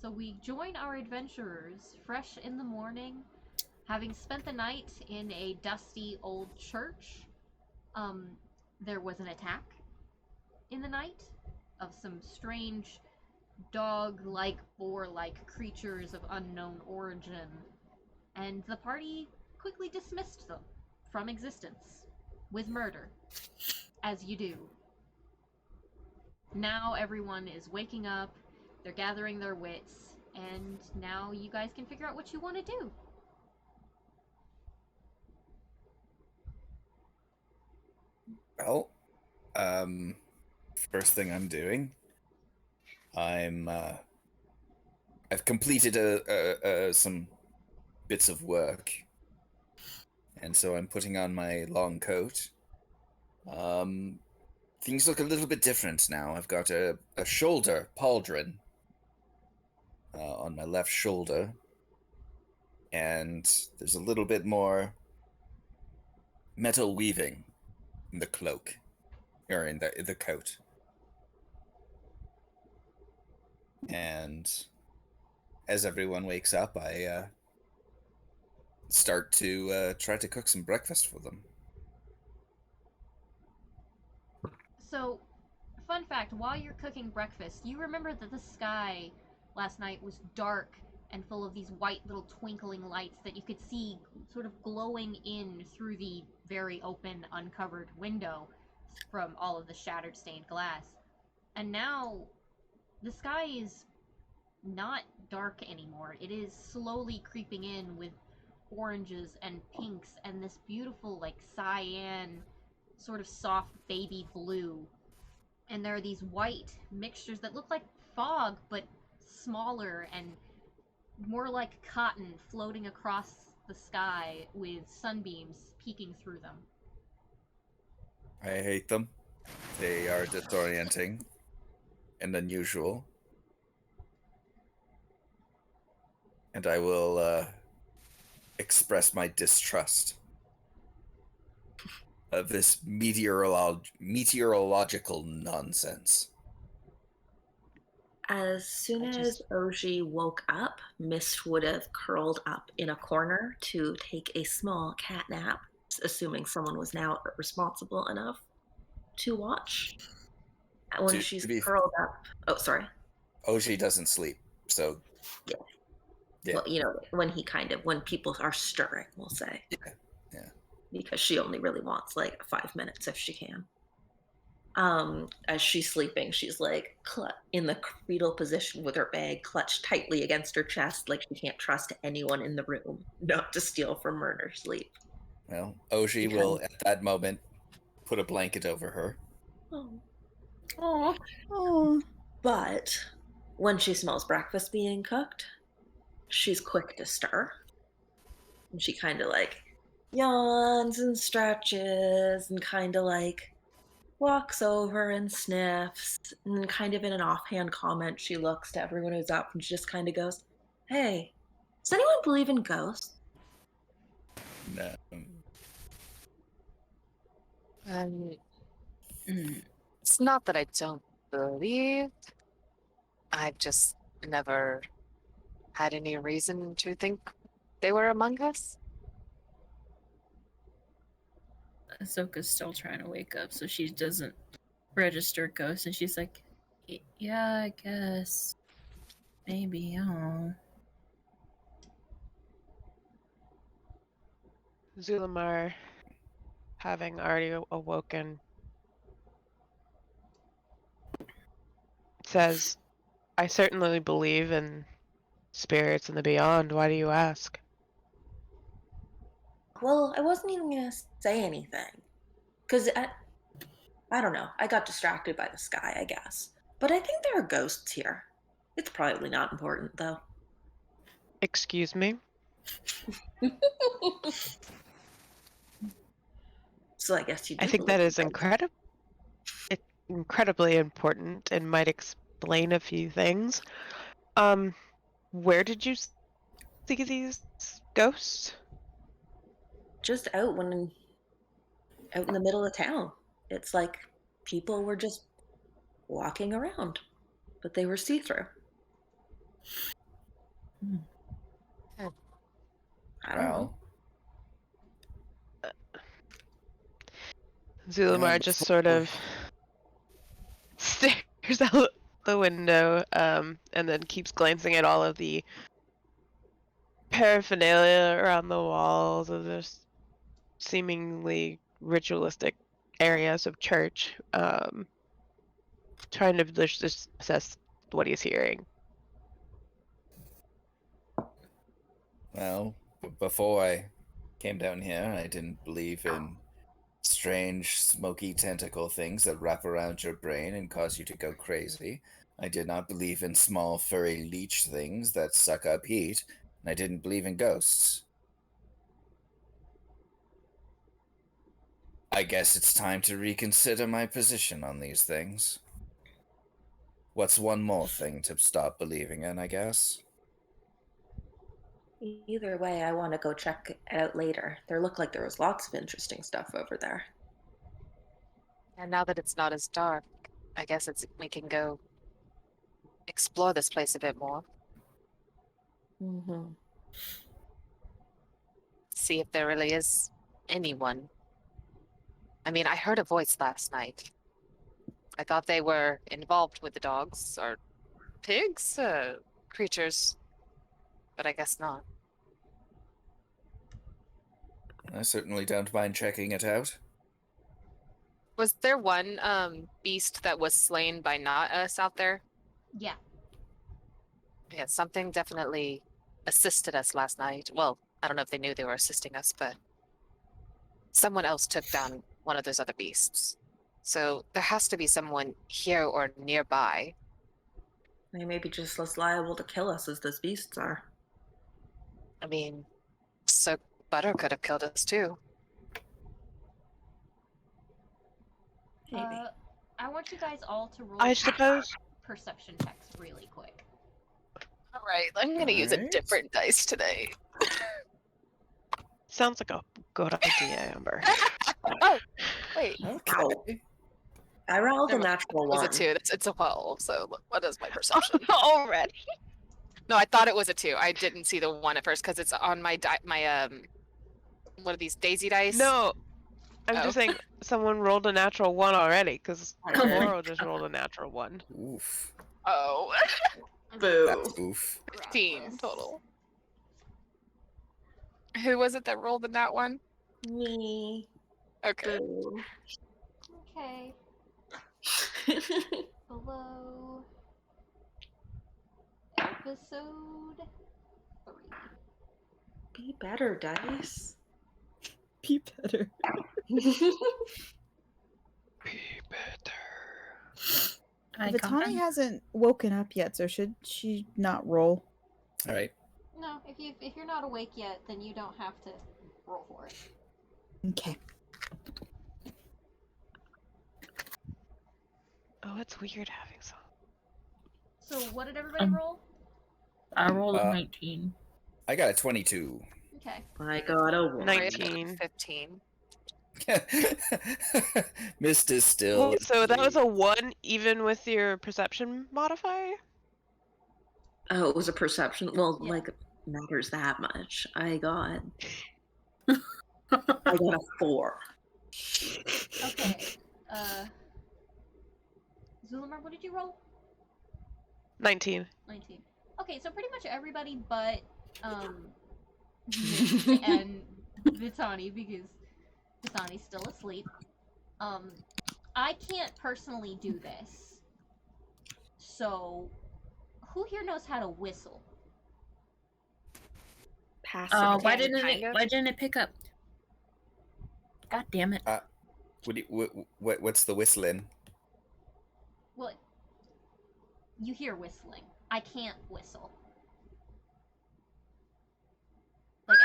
So we join our adventurers fresh in the morning, having spent the night in a dusty old church. Um, there was an attack in the night of some strange dog-like, boar-like creatures of unknown origin, and the party quickly dismissed them from existence with murder, as you do. Now everyone is waking up, they're gathering their wits, and now you guys can figure out what you want to do. Well, first thing I'm doing, I'm I've completed some bits of work, and so I'm putting on my long coat. Um, Things look a little bit different now. I've got a shoulder pauldron on my left shoulder, and there's a little bit more metal weaving in the cloak, or in the coat. And as everyone wakes up, I start to try to cook some breakfast for them. So, fun fact, while you're cooking breakfast, you remember that the sky last night was dark and full of these white little twinkling lights that you could see sort of glowing in through the very open, uncovered window from all of the shattered stained glass. And now the sky is not dark anymore. It is slowly creeping in with oranges and pinks and this beautiful, like, cyan, sort of soft baby blue. And there are these white mixtures that look like fog, but smaller and more like cotton floating across the sky with sunbeams peeking through them. I hate them. They are disorienting and unusual. And I will express my distrust of this meteorological nonsense. As soon as Augie woke up, Mist would have curled up in a corner to take a small cat nap, assuming someone was now responsible enough to watch. When she's curled up, oh, sorry. Augie doesn't sleep, so yeah. Yeah. Well, when people are stirring, we'll say. Yeah. Because she only really wants like 5 minutes if she can. As she's sleeping, she's like in the fetal position with her bag clutched tightly against her chest, like she can't trust anyone in the room not to steal from murder sleep. Well, Augie will, at that moment, put a blanket over her. Oh. But when she smells breakfast being cooked, she's quick to stir. And she kind of like yawns and stretches and kind of like walks over and sniffs, and kind of in an offhand comment, she looks to everyone who's up and she just kind of goes, "Hey, does anyone believe in ghosts?" No. It's not that I don't believe. I've just never had any reason to think they were among us. Ahsoka's still trying to wake up, so she doesn't register ghosts, and she's like, "Yeah, I guess, maybe." Zulamar, having already awoken, says, "I certainly believe in spirits and the beyond. Why do you ask?" Well, I wasn't even going to say anything. Because I don't know. I got distracted by the sky, I guess. But I think there are ghosts here. It's probably not important, though. Excuse me? So I guess you do. I think that is incredibly important and might explain a few things. Where did you see these ghosts? Just out in the middle of town. It's like people were just walking around, but they were see-through. I don't know. Well, Zulamar just sort of stares out the window, and then keeps glancing at all of the paraphernalia around the walls of this seemingly ritualistic areas of church, trying to just assess what he's hearing. well, before I came down here, I didn't believe in strange, smoky tentacle things that wrap around your brain and cause you to go crazy. I did not believe in small, furry leech things that suck up heat, and I didn't believe in ghosts. I guess it's time to reconsider my position on these things. What's one more thing to stop believing in, I guess? Either way, I want to go check it out later. There looked like there was lots of interesting stuff over there. And now that it's not as dark, I guess we can go explore this place a bit more. Mm-hmm. See if there really is anyone. I mean, I heard a voice last night. I thought they were involved with the dogs or pigs, creatures, but I guess not. I certainly don't mind checking it out. Was there one beast that was slain by not us out there? Yeah. Yeah, something definitely assisted us last night. Well, I don't know if they knew they were assisting us, but someone else took down one of those other beasts. So there has to be someone here or nearby. They may be just as liable to kill us as those beasts are. I mean, so Butter could have killed us too. Maybe. I want you guys all to roll I suppose. perception checks really quick. All right, I'm gonna use a Alright. different dice today. Sounds like a good idea, Amber. Oh, wait, Okay. I rolled a Never mind. natural it was one. a 2. It's a 12. So what is my perception? Already. No, I thought it was a 2. I didn't see the 1 at first because it's on my what are these, daisy dice? No, I'm Oh. just saying someone rolled a natural 1 already, because Oh my Laurel just rolled a natural 1. Oof. Oh, Boo. That's oof. 15 total. Who was it that rolled in that one? Me. Okay. Boo. Okay. Below episode 3. Be better, dice. Be better. Be better. I But got Tani him. hasn't woken up yet, so should she not roll? All right. No, if you're not awake yet, then you don't have to roll for it. Okay. Oh, it's weird having some. So what did everybody Um, roll? I rolled a Uh, 19. I got a 22. Okay. I got a one. 19. 15. Mist is still. Wait, so that was asleep. a 1 even with your perception modifier? Oh, it was a perception. Well, Yeah. like, matters that much. I got a 4. Okay. Zulamar, what did you roll? 19. 19. Okay, so pretty much everybody but Mist and Vitani, because Vitani's still asleep. I can't personally do this. So who here knows how to whistle? Passive. Why Yeah, didn't kind of. why didn't it pick up? God damn it. What's the whistling? Well, you hear whistling. I can't whistle. Like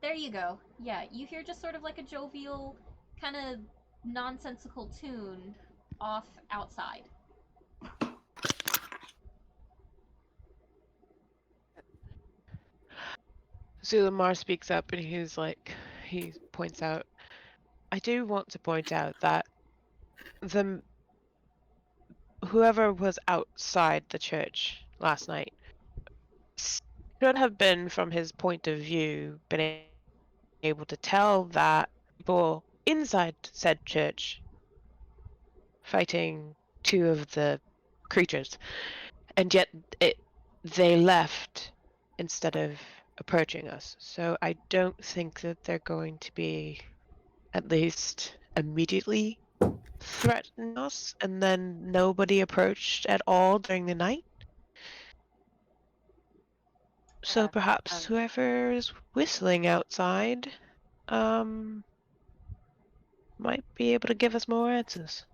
there you go. Yeah, you hear just sort of like a jovial, kind of nonsensical tune off outside. Zulamar speaks up and he points out, I do want to point out that whoever was outside the church last night should have been, from his point of view, been able to tell that people inside said church fighting two of the creatures, and yet they left instead of approaching us. So I don't think that they're going to be, at least immediately, threaten us, and then nobody approached at all during the night. So Yeah, perhaps whoever is whistling outside might be able to give us more answers.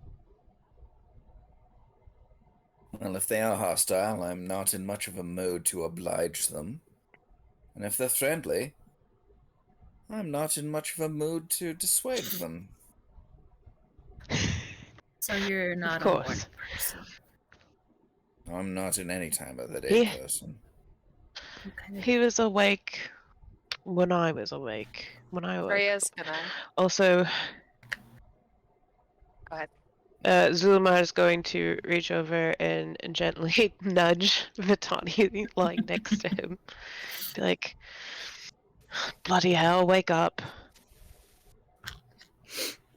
Well, if they are hostile, I'm not in much of a mood to oblige them. And if they're friendly, I'm not in much of a mood to dissuade them. So you're not a morning course. person. I'm not in any time of the day He, person. Okay. he was awake when I was awake. When I woke. Rhea's gonna Also, go ahead. Zulma is going to reach over and gently nudge Vitani lying next to him. Be like, bloody hell, wake up.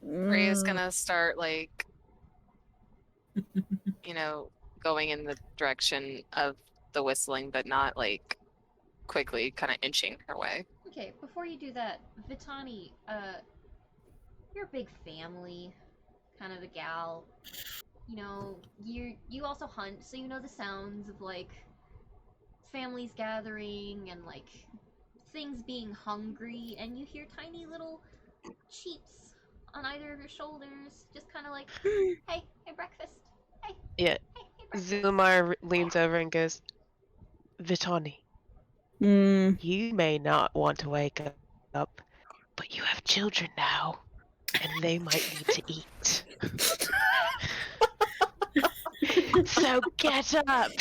Rhea's gonna start like, going in the direction of the whistling, but not like quickly, kind of inching her way. Okay, before you do that, Vitani, you're a big family kind of a gal. You also hunt, so you know the sounds of like families gathering and like things being hungry, and you hear tiny little cheeps on either of your shoulders, just kind of like, hey, breakfast. Hey, Yeah. hey, breakfast. Zulma leans over and goes, Vitani, you may not want to wake up, but you have children now, and they might need to eat. So get up!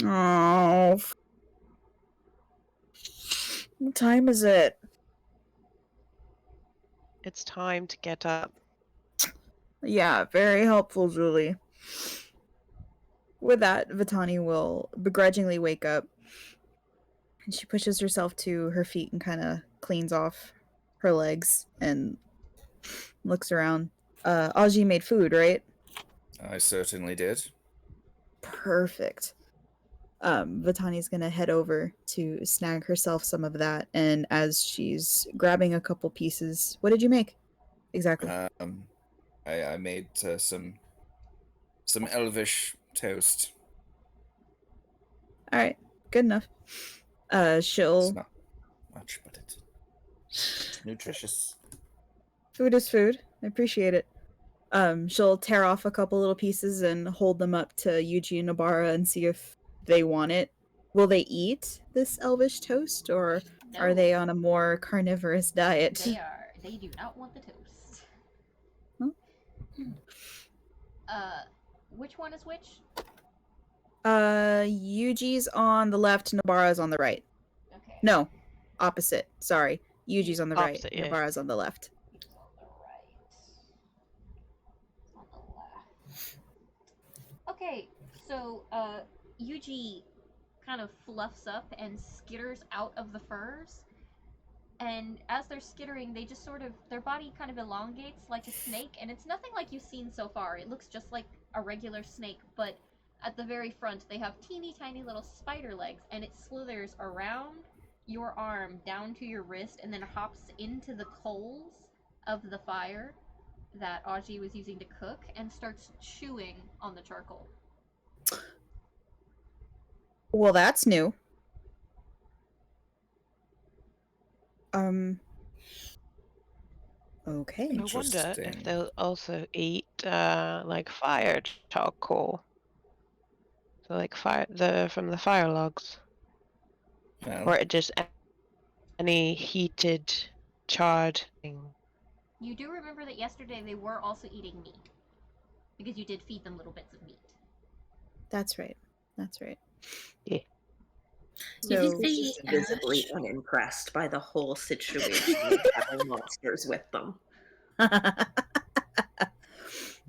Oh. What time is it? It's time to get up. Yeah, very helpful, Julie. With that, Vitani will begrudgingly wake up. And she pushes herself to her feet and kind of cleans off her legs and looks around. Augie made food, right? I certainly did. Perfect. Vitani's gonna head over to snag herself some of that, and as she's grabbing a couple pieces, what did you make exactly? I made some elvish toast. All right, good enough. It's She'll not much, but it's nutritious. food is food. I appreciate it. She'll tear off a couple little pieces and hold them up to Yuji and Nobara and see if they want it. Will they eat this elvish toast, or are No. they on a more carnivorous diet? They do not want the toast. Huh? Which one is which? Yuji's on the left, Nobara's on the right. Okay. No, opposite. Sorry. Yuji's on the Opposite, right, yeah. Nobara's on the left. On the left. Okay, so Yuji kind of fluffs up and skitters out of the furs. And as they're skittering, they just sort of, their body kind of elongates like a snake, and it's nothing like you've seen so far. It looks just like a regular snake, but at the very front, they have teeny tiny little spider legs, and it slithers around your arm down to your wrist, and then hops into the coals of the fire that Augie was using to cook, and starts chewing on the charcoal. Well, that's new. Okay. I wonder if Interesting. they'll also eat like fire charcoal. So like from the fire logs. Well, Or just any heated, charred thing. You do remember that yesterday they were also eating meat, because you did feed them little bits of meat. That's right. That's right. Yeah. So So he's just visibly unimpressed by the whole situation of having monsters with them.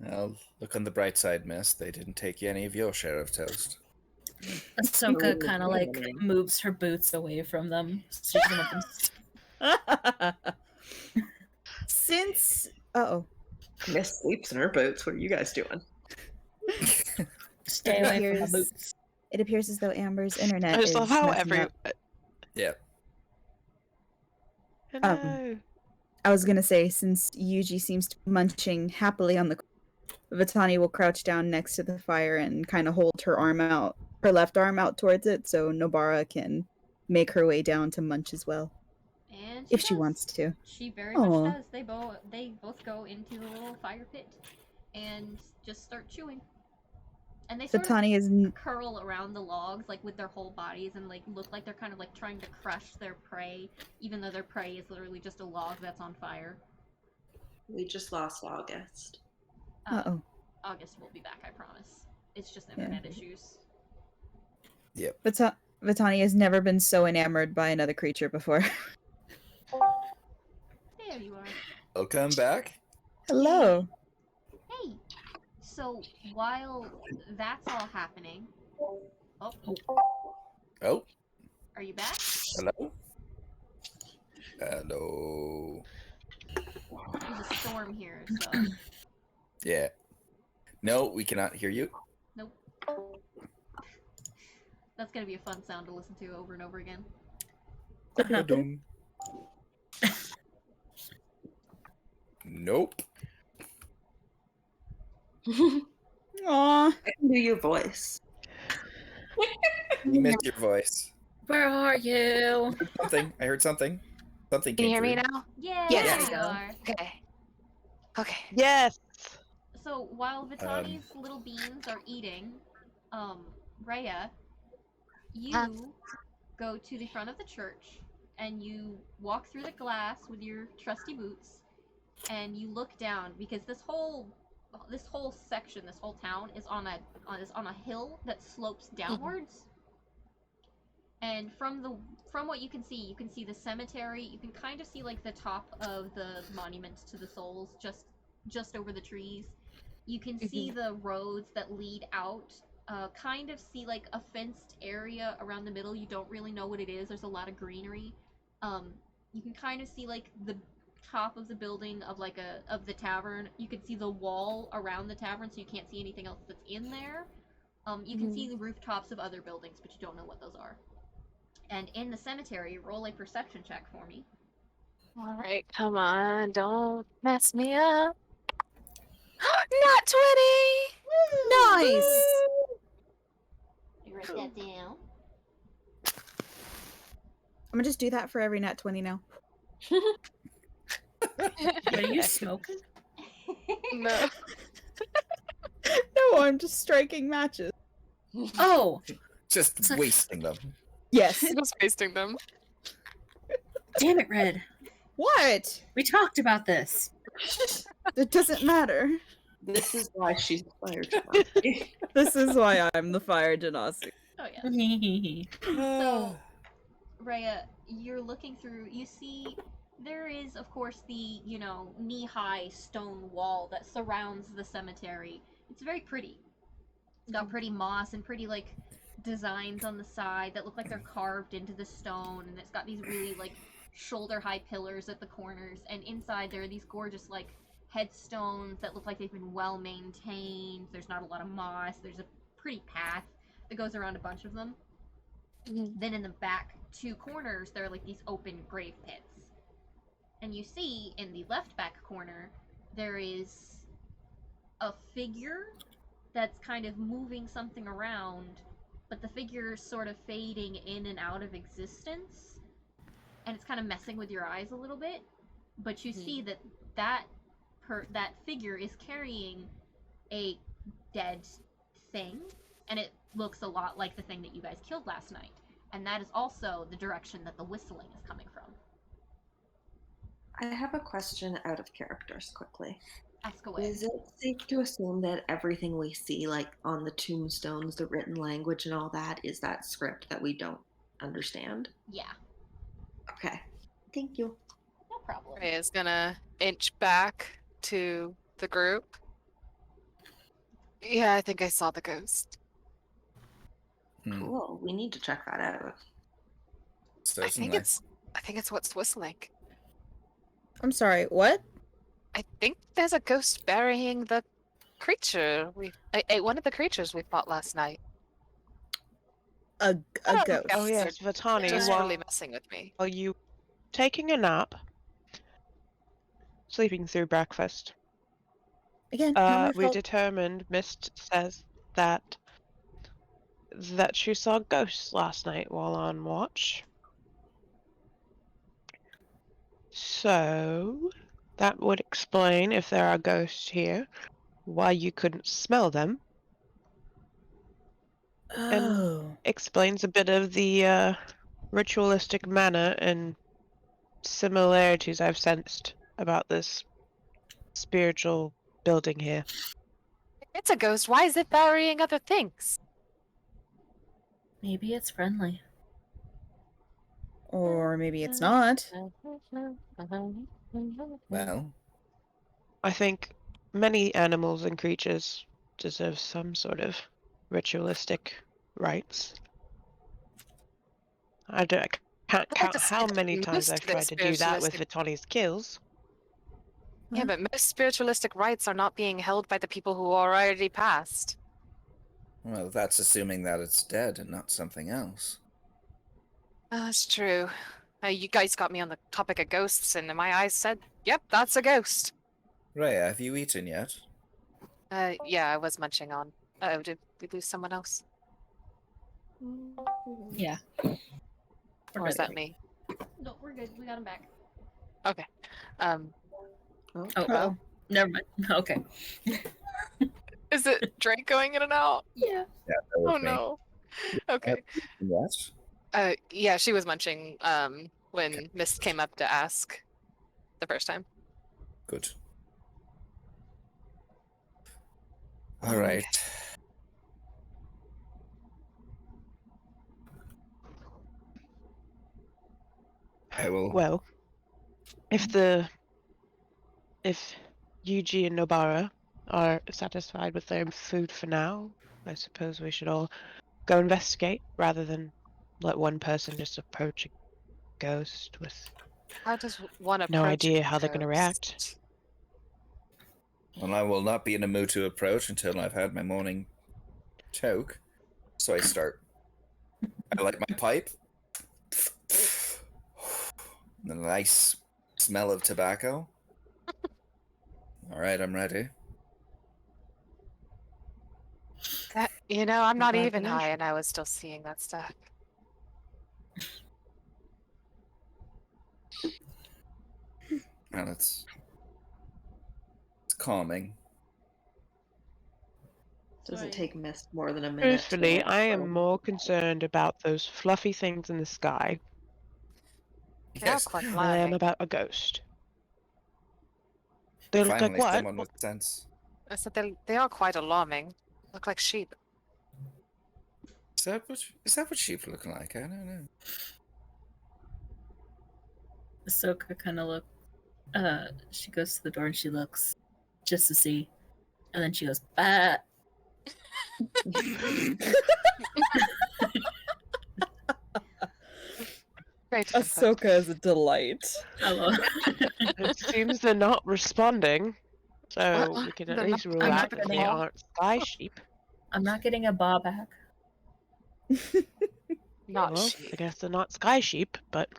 Well, look on the bright side, miss. They didn't take any of your share of toast. Ahsoka Ooh, kind of like really? moves her boots away from them. So she doesn't have them. Since oh, Miss sleeps in her boots. What are you guys doing? Stay away from my Here's- boots. it appears as though Amber's internet I is just love how messing up. Yeah. Hello. I was gonna say, since Yuji seems to be munching happily on the, Vitani will crouch down next to the fire and kind of hold her arm out, her left arm out towards it, so Nobara can make her way down to munch as well, And if she does. wants to. She very Aw. much does. They both go into the little fire pit and just start chewing. And they sort of Vitani is curl around the logs, like with their whole bodies, and like look like they're kind of like trying to crush their prey, even though their prey is literally just a log that's on fire. We just lost August. Uh-oh. August will be back, I promise. It's just Yeah. internet issues. Vitani has never been so enamored by another creature before. There you are. I'll come back. Hello. Hey! So, while that's all happening... Oh, Oh, are you back? hello. Hello. There's a storm here, so... Yeah. No, we cannot hear you. Nope. That's gonna be a fun sound to listen to over and over again. Ba-dum. Nope. Aw. I can do your voice. We missed your voice. Where are you? Something. I heard something. Something Can came you hear me through. now? Yeah, Yeah, there there you we go. are. Okay. Okay. Yes. So while Vitani's little beans are eating, Rhea, you go to the front of the church and you walk through the glass with your trusty boots, and you look down because this whole section, this whole town is on a hill that slopes downwards. And from what you can see the cemetery. You can kind of see like the top of the monument to the souls just over the trees. You can see the roads that lead out. Kind of see like a fenced area around the middle. You don't really know what it is. There's a lot of greenery. You can kind of see like the top of the building of the tavern. You can see the wall around the tavern, so you can't see anything else that's in there. You can see the rooftops of other buildings, but you don't know what those are. And in the cemetery, roll a perception check for me. All right, come on, don't mess me up. Not 20! Nice. You write that down. I'm gonna just do that for every nat 20 now. Are you smoking? No. No, I'm just striking matches. Oh, Just It's like- wasting them. Yes. Just wasting them. damn it, Red. What? We talked about this. It doesn't matter. This is why she's fired. Genasi. This is why I'm the fire genasi. Oh yeah. So, Rhea, you're looking through. You see, there is, of course, the knee-high stone wall that surrounds the cemetery. It's very pretty. It's got pretty moss and pretty like designs on the side that look like they're carved into the stone, and it's got these really like shoulder-high pillars at the corners. And inside there are these gorgeous like headstones that look like they've been well maintained. There's not a lot of moss. There's a pretty path that goes around a bunch of them. Then in the back two corners, there are like these open grave pits. And you see in the left back corner, there is a figure that's kind of moving something around, but the figure is sort of fading in and out of existence. And it's kind of messing with your eyes a little bit. But you see that figure is carrying a dead thing, and it looks a lot like the thing that you guys killed last night. And that is also the direction that the whistling is coming from. I have a question out of characters quickly. Ask away. Is it safe to assume that everything we see, like on the tombstones, the written language and all that, is that script that we don't understand? Yeah, Okay. Thank you. no problem. Rhea is gonna inch back to the group Yeah, I think I saw the ghost. Hmm, Cool. We need to check that out. certainly. I think it's what's whistling. I'm sorry, what? I think there's a ghost burying the creature one of the creatures we fought last night. A I don't know ghost. if Oh they're yes, Vatani, just while really messing with me. you taking a nap, sleeping through breakfast, Again, not my we fault. determined Mist says that she saw ghosts last night while on watch. So that would explain, if there are ghosts here, why you couldn't smell them, and Oh. explains a bit of the ritualistic manner and similarities I've sensed about this spiritual building here. It's a ghost. Why is it burying other things? Maybe it's friendly. Or maybe it's not. Well, I think many animals and creatures deserve some sort of ritualistic rites. I can't I'd like count to say how that many times most I've of the tried to do that with spiritualistic Vitani's kills. Yeah, but most spiritualistic rites are not being held by the people who are already passed. well, that's assuming that it's dead and not something else. That's true. You guys got me on the topic of ghosts, and my eyes said, "Yep, that's a ghost." Rhea, have you eaten yet? Yeah, I was munching on. Oh, did we lose someone else? Yeah. Or is that me? No, we're good. We got him back. Okay. Um, Oh, Uh-oh. never mind. Okay. is it Drake going in and out? Yeah. Yeah, that was Oh me. no. Okay. Yes. Yeah, she was munching. When Mist came up to ask the first time. Good. All right. I will. Well, if Yuji and Nobara are satisfied with their food for now, I suppose we should all go investigate rather than let one person just approach a ghost with How does one no approach idea a how they're going to react. ghost? Well, I will not be in a mood to approach until I've had my morning choke. So I start. I light my pipe. The nice smell of tobacco. All right, I'm ready. I'm not even high, Congratulations. and I was still seeing that stuff. And it's calming. Doesn't take Mist more than a minute. Truthfully, to I am more concerned about those fluffy things in the sky They are Yes, quite than I am alarming. about a ghost. They look like finally what? someone with sense. I said they are quite alarming. Look like sheep. Is that what sheep look like? I don't know. Ahsoka kind of look. She goes to the door and she looks just to see, and then she goes, "Ah." Great. Ahsoka is a delight. Hello. It seems they're not responding, so What? we can at They're least not rule coming out up that at they all? aren't sky sheep. I'm not getting a bob back. Not Well, I sheep. guess they're not sky sheep, but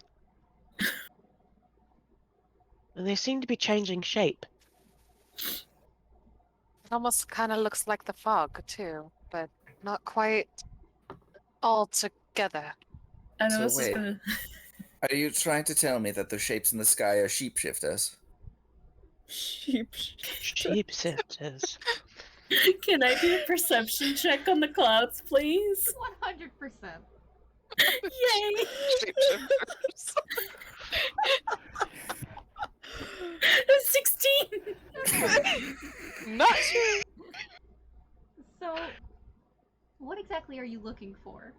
and they seem to be changing shape. It almost kind of looks like the fog too, but not quite all together. I know So this is wait. gonna. Are you trying to tell me that the shapes in the sky are shapeshifters? Sheep. Shapeshifters. Can I do a perception check on the clouds, please? 100%. Yay! Shapeshifters. 16. Not sure. So, what exactly are you looking for?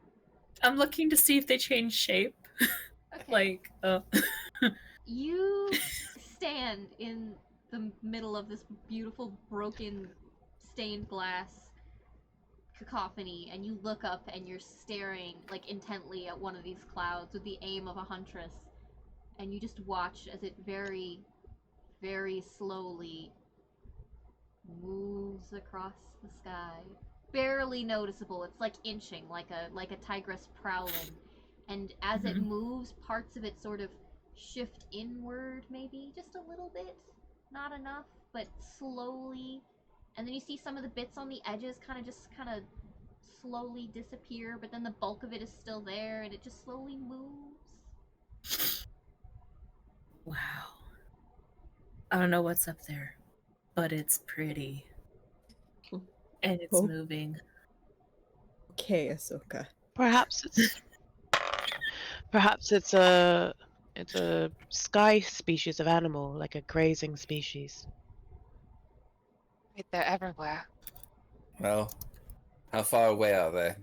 I'm looking to see if they change shape. Okay. You You stand in the middle of this beautiful broken stained glass cacophony, and you look up and you're staring like intently at one of these clouds with the aim of a huntress, and you just watch as it very, very slowly moves across the sky. Barely noticeable. It's like inching, like a tigress prowling. And as it moves, parts of it sort of shift inward, maybe just a little bit, not enough, but slowly. And then you see some of the bits on the edges kind of slowly disappear, but then the bulk of it is still there, and it just slowly moves. Wow. I don't know what's up there, but it's pretty. And it's Oh. moving. Okay, Ahsoka. Perhaps it's a sky species of animal, like a grazing species. Right, they're everywhere. Well, how far away are they?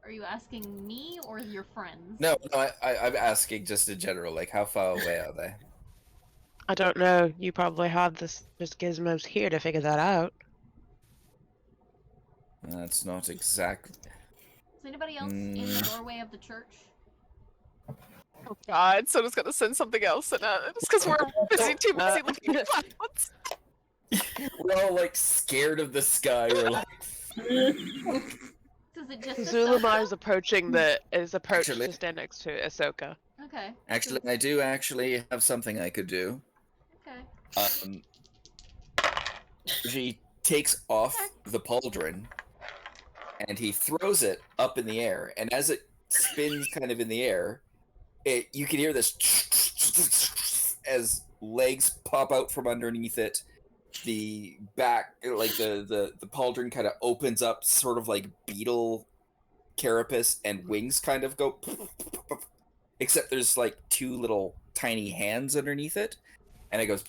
Are you asking me or your friends? No, I'm asking just in general, like how far away are they? I don't know. You probably have this gizmos here to figure that out. That's not exactly. Is anybody else in the doorway of the church? Oh God, Sona's gonna send something else, and it's because we're too busy looking at clouds. We're all like scared of the sky. We're like, Is it just Zulamar Ahsoka? is approached Actually- to stand next to Ahsoka. Okay. actually, I do actually have something I could do. Okay. She takes off the pauldron, and he throws it up in the air, and as it spins kind of in the air, you can hear this as legs pop out from underneath it. The back, like the pauldron kind of opens up, sort of like beetle carapace, and wings kind of go, except there's like two little tiny hands underneath it, and it goes,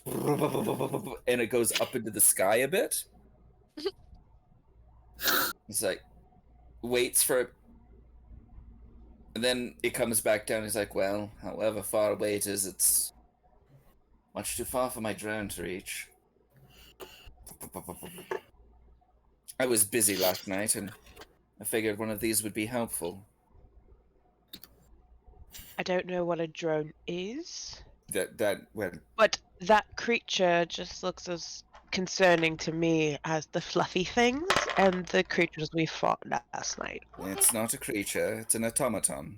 and it goes up into the sky a bit. He's like, waits for it, and then it comes back down. He's like, well, however far away it is, it's much too far for my drone to reach. I was busy last night, and I figured one of these would be helpful. I don't know what a drone is, Well, but that creature just looks as concerning to me as the fluffy things and the creatures we fought last night. it's not a creature, it's an automaton.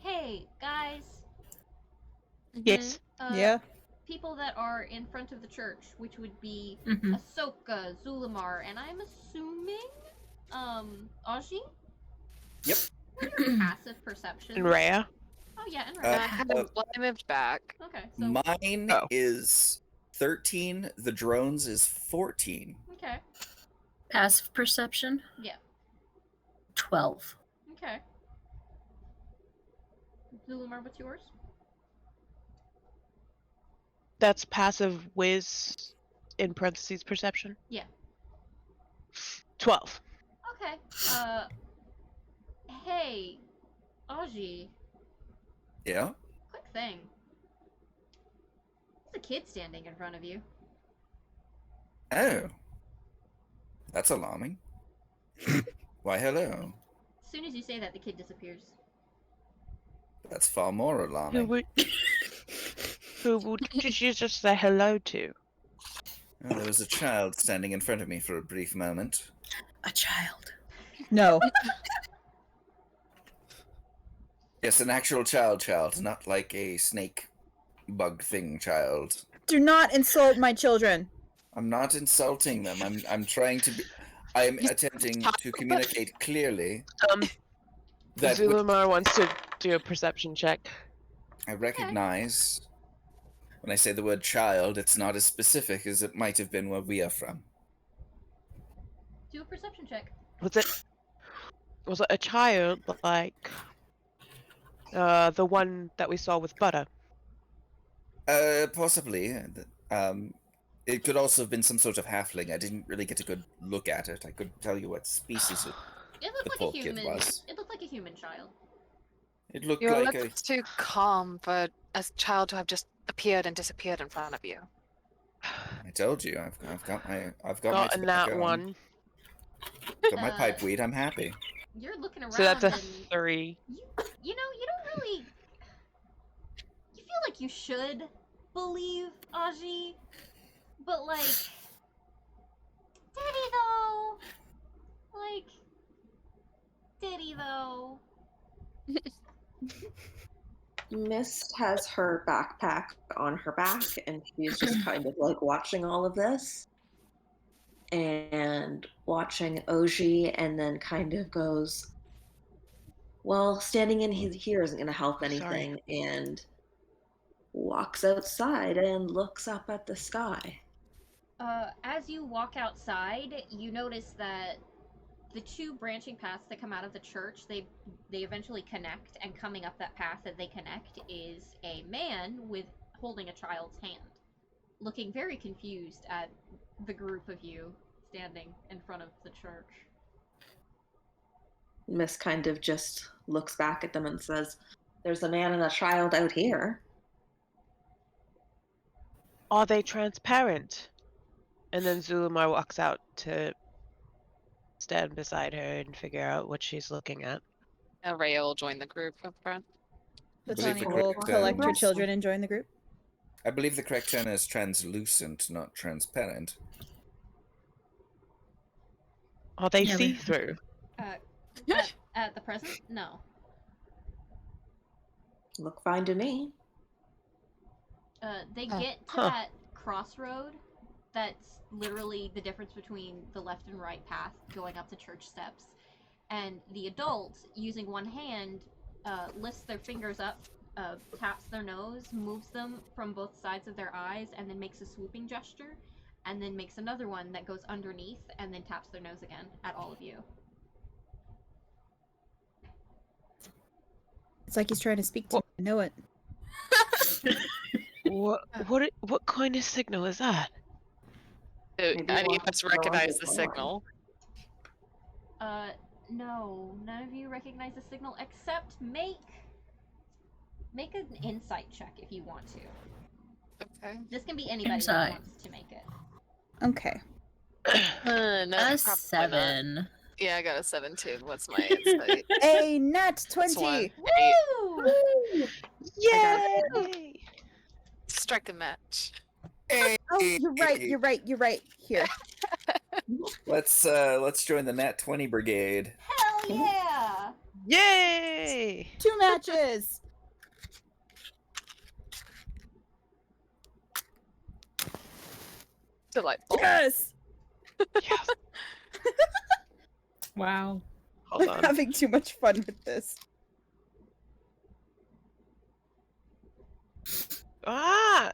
Hey, guys. Yes. Yeah. People that are in front of the church, which would be Mhm. Ahsoka, Zulamar, and I'm assuming, Augie? Yep. What are your passive perceptions? And Rhea. Oh yeah, and Uh, Rhea. I moved back. Okay, so Mine Oh. is 13, the drone's is 14. okay, Passive perception? Yeah. 12. okay. Zulamar, what's yours? That's passive whiz in parentheses perception. Yeah. 12. Okay. Hey, Augie. Yeah? Quick thing. There's a kid standing in front of you. Oh. That's alarming. Why, hello. As soon as you say that, the kid disappears. That's far more Who alarming. would did you just say hello to? Oh, there was a child standing in front of me for a brief moment. A child. No. Yes, an actual child, not like a snake bug thing child. Do not insult my children. I'm not insulting them. I'm trying to be. I'm attempting to communicate clearly that Zulamar wants to do a perception check. I recognize when I say the word child, it's not as specific as it might have been where we are from. Do a perception check. Was it a child like the one that we saw with butter? Possibly. It could also have been some sort of halfling. I didn't really get a good look at it. I couldn't tell you what species it. It looked The like poor a kid human. was. It looked like a human child. It looked You like look too calm for a child to have just appeared and disappeared in front of you. I told you, I've got my Got a nat tobacco. one. Got my pipe weed. I'm happy. You're looking around So that's a and 3. you know, you don't really. You feel like you should believe Augie, but like, did he though? Like, did he though? Mist has her backpack on her back, and she's just kind of like watching all of this and watching Augie, and then kind of goes, well, standing in here isn't going to help Sorry. anything, and walks outside and looks up at the sky. As you walk outside, you notice that the two branching paths that come out of the church, they eventually connect, and coming up that path that they connect is a man with holding a child's hand, looking very confused at the group of you standing in front of the church. Mist kind of just looks back at them and says, there's a man and a child out here. Are they transparent? And then Zulumar walks out to stand beside her and figure out what she's looking at. Rhea will join the group up front. Platani the will correct, collect your um, children and join the group. I believe the correct term is translucent, not transparent. Are they Yeah, we- see-through? At the present, no. Look fine to me. They Huh. get to Huh. that crossroad that's literally the difference between the left and right path going up the church steps. And the adult, using one hand, lifts their fingers up, taps their nose, moves them from both sides of their eyes, and then makes a swooping gesture, and then makes another one that goes underneath, and then taps their nose again at all of you. It's like he's trying to speak to me. I know it. What kind of signal is that? Maybe Any we'll of us have to go recognize on the this signal. No, none of you recognize the signal, except make an insight check if you want to. Okay. This can be anybody Insight. that wants to make it. Okay. No, A probably not. 7. Yeah, I got a 7 too. What's my insight? A nat It's 20. one. Woo! Yay! Strike a match. Oh, you're right. Here. Let's join the Nat 20 brigade. Hell yeah! Yay! 2 matches. Delightful. Yes. Yes. Wow. Hold I'm on. having too much fun with this. Ah!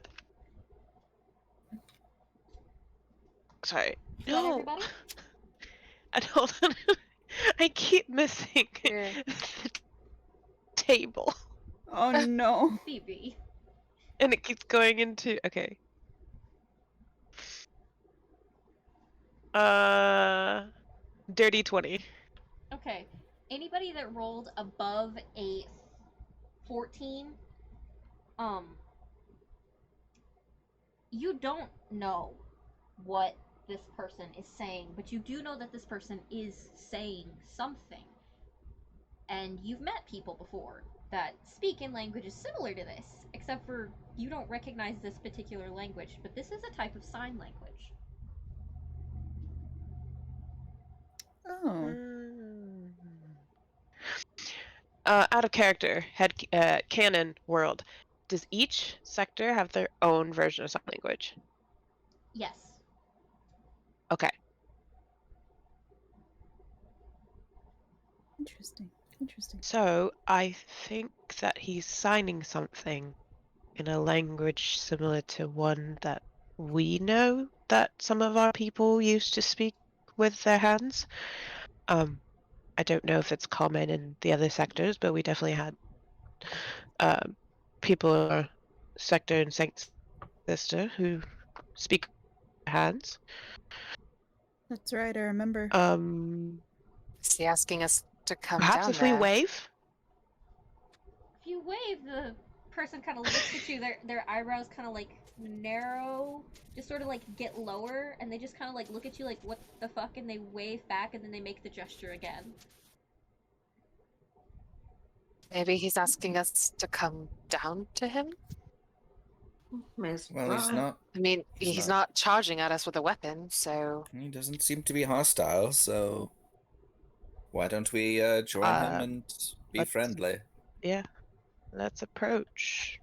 Sorry. Is that No. everybody? And hold on. I keep missing Yeah. the table. Oh no. Phoebe. And it keeps going into okay. Dirty 20. Okay. Anybody that rolled above a 14, you don't know what this person is saying, but you do know that this person is saying something. And you've met people before that speak in languages similar to this, except for you don't recognize this particular language, but this is a type of sign language. Oh. Out of character, canon world. Does each sector have their own version of sign language? Yes. Okay. Interesting. So I think that he's signing something in a language similar to one that we know that some of our people used to speak with their hands. I don't know if it's common in the other sectors, but we definitely had people in our sector in Saint Sister who speak with their hands. That's right, I remember. Is he asking us to come Perhaps down if there? we wave? If you wave, the person kind of looks at you, their eyebrows kind of like narrow, just sort of like get lower, and they just kind of like look at you like, what the fuck, and they wave back, and then they make the gesture again. Maybe he's asking us to come down to him? May as Well, he's try. not. I mean, he's not charging at us with a weapon, so... He doesn't seem to be hostile, so why don't we join him and be let's- friendly? Yeah, let's approach.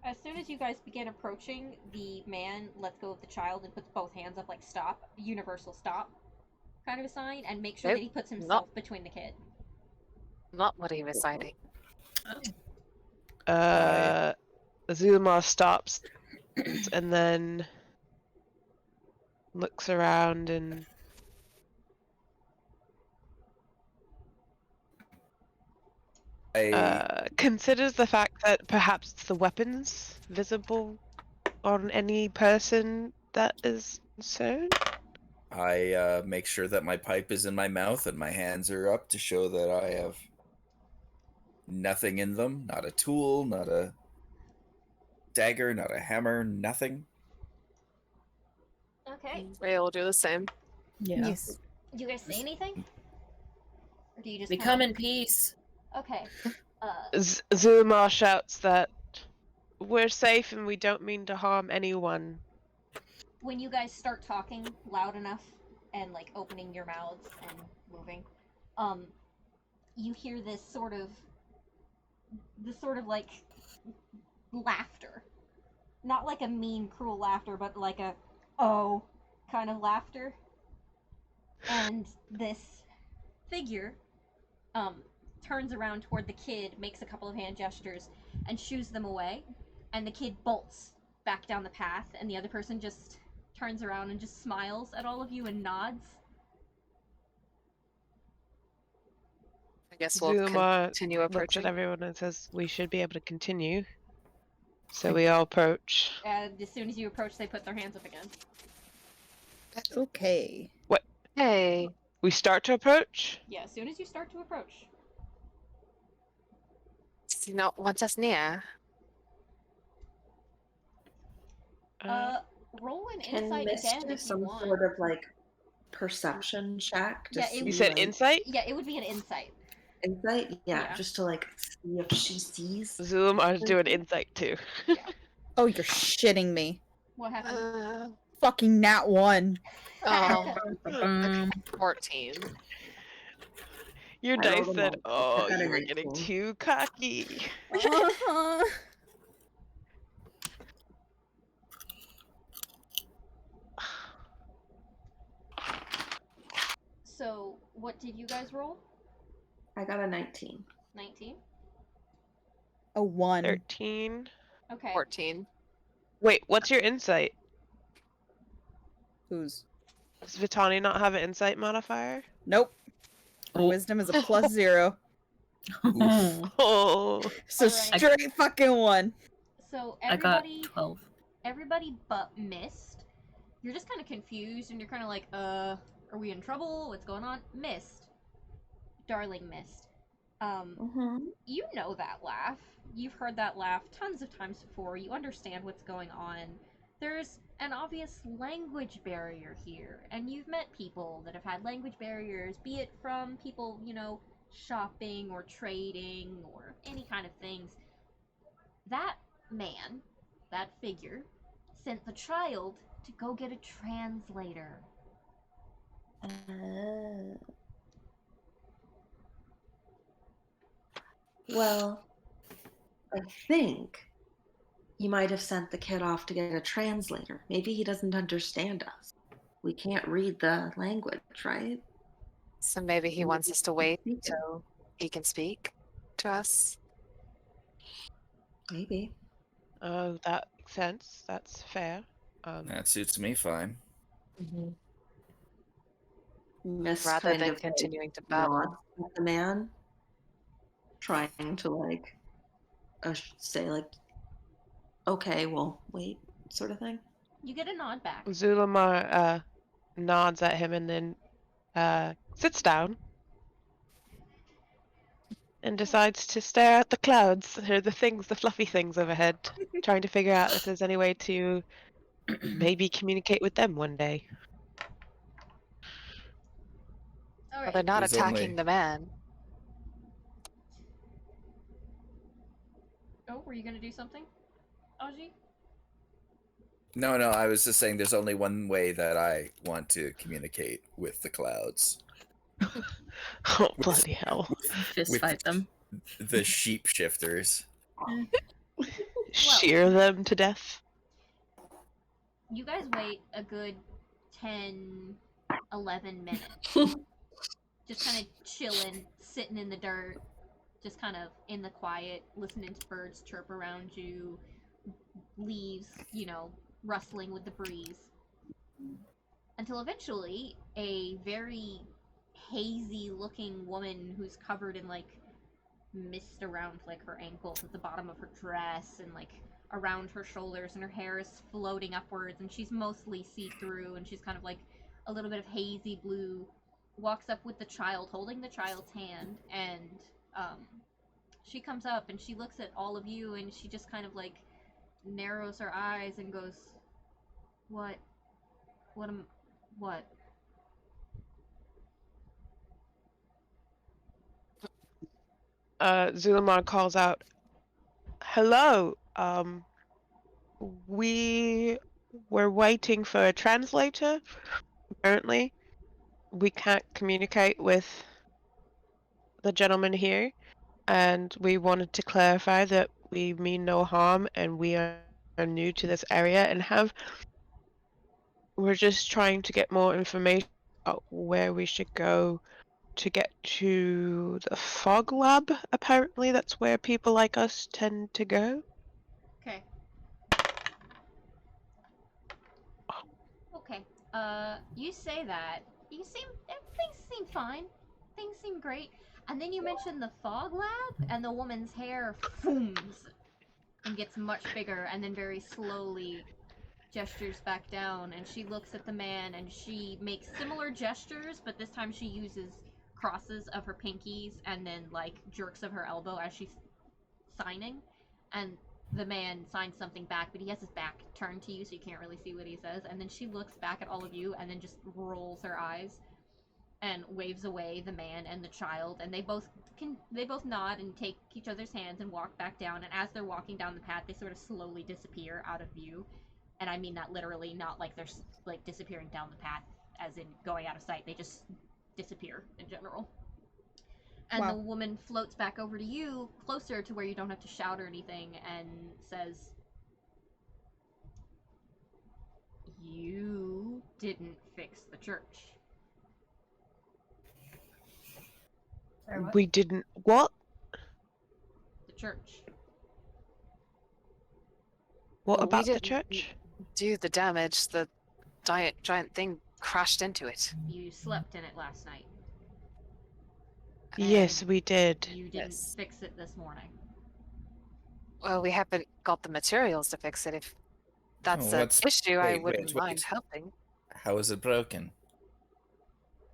As soon as you guys begin approaching, the man lets go of the child and puts both hands up like stop, universal stop kind of a sign, and make sure Nope, that he puts himself between the kid. Not what he was citing. Zulmar stops and then looks around and considers the fact that perhaps the weapons visible on any person that is concerned. I make sure that my pipe is in my mouth and my hands are up to show that I have nothing in them. Not a tool, not a dagger, not a hammer, nothing. Okay. Rhea will do the same. Yeah. Yes. Do you guys say anything? Or do you just We kinda- come in peace. Okay. Zulmar shouts that we're safe and we don't mean to harm anyone. When you guys start talking loud enough and like opening your mouths and moving, you hear this sort of like laughter. Not like a mean, cruel laughter, but like a oh kind of laughter. And this figure turns around toward the kid, makes a couple of hand gestures, and shoos them away. And the kid bolts back down the path, and the other person just turns around and just smiles at all of you and nods. I guess we'll Zulmar continue looks approaching. at everyone and says we should be able to continue. So we all approach. And as soon as you approach, they put their hands up again. Okay. Hey, We start to approach. Yeah, as soon as you start to approach. does he not want us near? Roll an Can insight Mist again do if you some want. sort of like perception check? To Yeah, it see, would- You said like, insight? Yeah, it would be an insight. Insight? Yeah, Yeah. just to like see if she sees. Zulmar's doing insight too. Oh, you're shitting me. What happened? Fucking nat 1. Oh, Um, 14. Your I dice rolled a said, one. "Oh, I got a you were getting 19. too cocky." Uh-huh. So, what did you guys roll? I got a 19. 19? A 1. 13. Okay. 14. Wait, what's your insight? Who's? Does Vitani not have an insight modifier? Nope. Her Oh. wisdom is a +0. Oof. Oh, So Alright. straight fucking 1. So, I got everybody 12. everybody but Mist, you're just kind of confused and you're kind of like, are we in trouble? What's going on? Mist. Darling Mist. Mm-hmm. You know that laugh. You've heard that laugh tons of times before. You understand what's going on. There's an obvious language barrier here, and you've met people that have had language barriers, be it from people, shopping or trading or any kind of things. That man, that figure, sent the child to go get a translator. Well, I think you might have sent the kid off to get a translator. Maybe he doesn't understand us. We can't read the language, right? So maybe he wants us to wait Speak it. till he can speak to us. Maybe. oh, that makes sense. That's fair. That suits me fine. Miss Rather kind than of continuing to like, babble. nods at the man, trying to like say like, okay, we'll wait, sort of thing. You get a nod back. Zulmar nods at him and then sits down and decides to stare at the clouds, or the things, the fluffy things overhead, trying to figure out if there's any way to maybe communicate with them one day. All Well, they're right. not There's attacking only- the man. Oh, were you gonna do something, Augie? No, I was just saying there's only one way that I want to communicate with the clouds. Oh, bloody hell. Fist With- fight them. The sheepshifters. Shear them to death. You guys wait a good 10, 11 minutes. Just kind of chilling, sitting in the dirt, just kind of in the quiet, listening to birds chirp around you, leaves, rustling with the breeze. Until eventually, a very hazy looking woman who's covered in like mist around like her ankles at the bottom of her dress and like around her shoulders, and her hair is floating upwards, and she's mostly see-through, and she's kind of like a little bit of hazy blue, walks up with the child, holding the child's hand, and she comes up and she looks at all of you, and she just kind of like narrows her eyes and goes, what? Zulamar calls out, "Hello, we were waiting for a translator. Apparently, we can't communicate with the gentleman here, and we wanted to clarify that we mean no harm, and we are new to this area, and we're just trying to get more information about where we should go to get to the fog lab. Apparently, that's where people like us tend to go." Okay. Okay. You say that. Things seem fine. Things seem great. And then you mention the fog lab, and the woman's hair fooms and gets much bigger, and then very slowly gestures back down, and she looks at the man, and she makes similar gestures, but this time she uses crosses of her pinkies and then like jerks of her elbow as she's signing, and the man signs something back, but he has his back turned to you, so you can't really see what he says. And then she looks back at all of you, and then just rolls her eyes and waves away the man and the child. And they both nod and take each other's hands and walk back down. And as they're walking down the path, they sort of slowly disappear out of view. And I mean that literally, not like they're like disappearing down the path, as in going out of sight. They just disappear in general. And Wow. the woman floats back over to you, closer to where you don't have to shout or anything, and says, "You didn't fix the church." Sorry, what? We didn't. What? The church. What Well, we about the didn't church? do the damage. The giant thing crashed into it. You slept in it last night. Yes, And we did. You didn't Yes. fix it this morning. Well, we haven't got the materials to fix it. If that's Oh, an what's- issue, I wait, wouldn't mind wait. helping. How is it broken?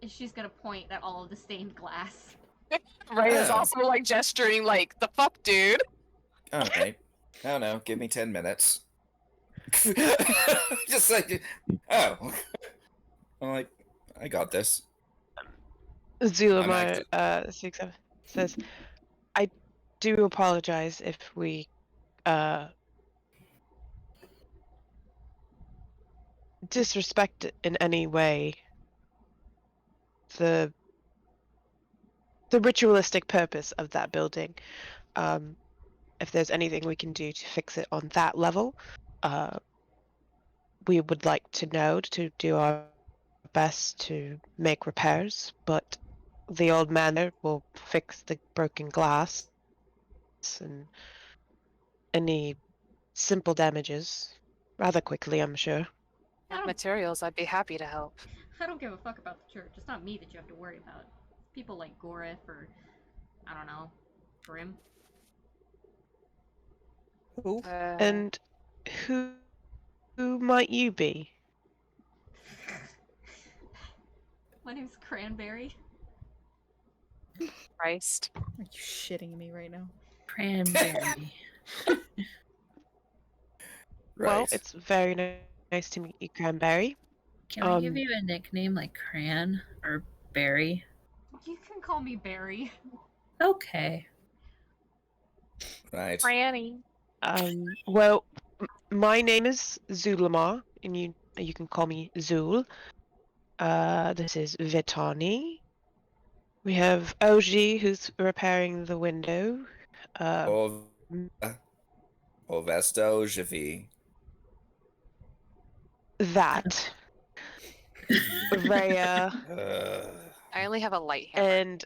She's gonna point at all of the stained glass. Rhea's Oh. also like gesturing, like, the fuck, dude. All right. No, give me 10 minutes. Just like, oh. I'm like, I got this. Zulamar active. speaks up, says, "I do apologize if we disrespect in any way the ritualistic purpose of that building. If there's anything we can do to fix it on that level, we would like to know to do our best to make repairs, but the old man there will fix the broken glass and any simple damages rather quickly, I'm sure." I don't- Materials, I'd be happy to help. I don't give a fuck about the church. It's not me that you have to worry about. People like Gorith or, I don't know, Grim. Who? And who might you be? My name's Cranberry. Christ. Are you shitting me right now? Cranberry. Well, Right. it's very nice to meet you, Cranberry. Can I give you a nickname like Cran or Berry? You can call me Barry. Okay. Right. Franny. Well, my name is Zulamar, and you can call me Zul. This is Vitani. We have Augie, who's repairing the window. Orvestre, Augervie. That. Rhea Uh, I only have a light hammer. and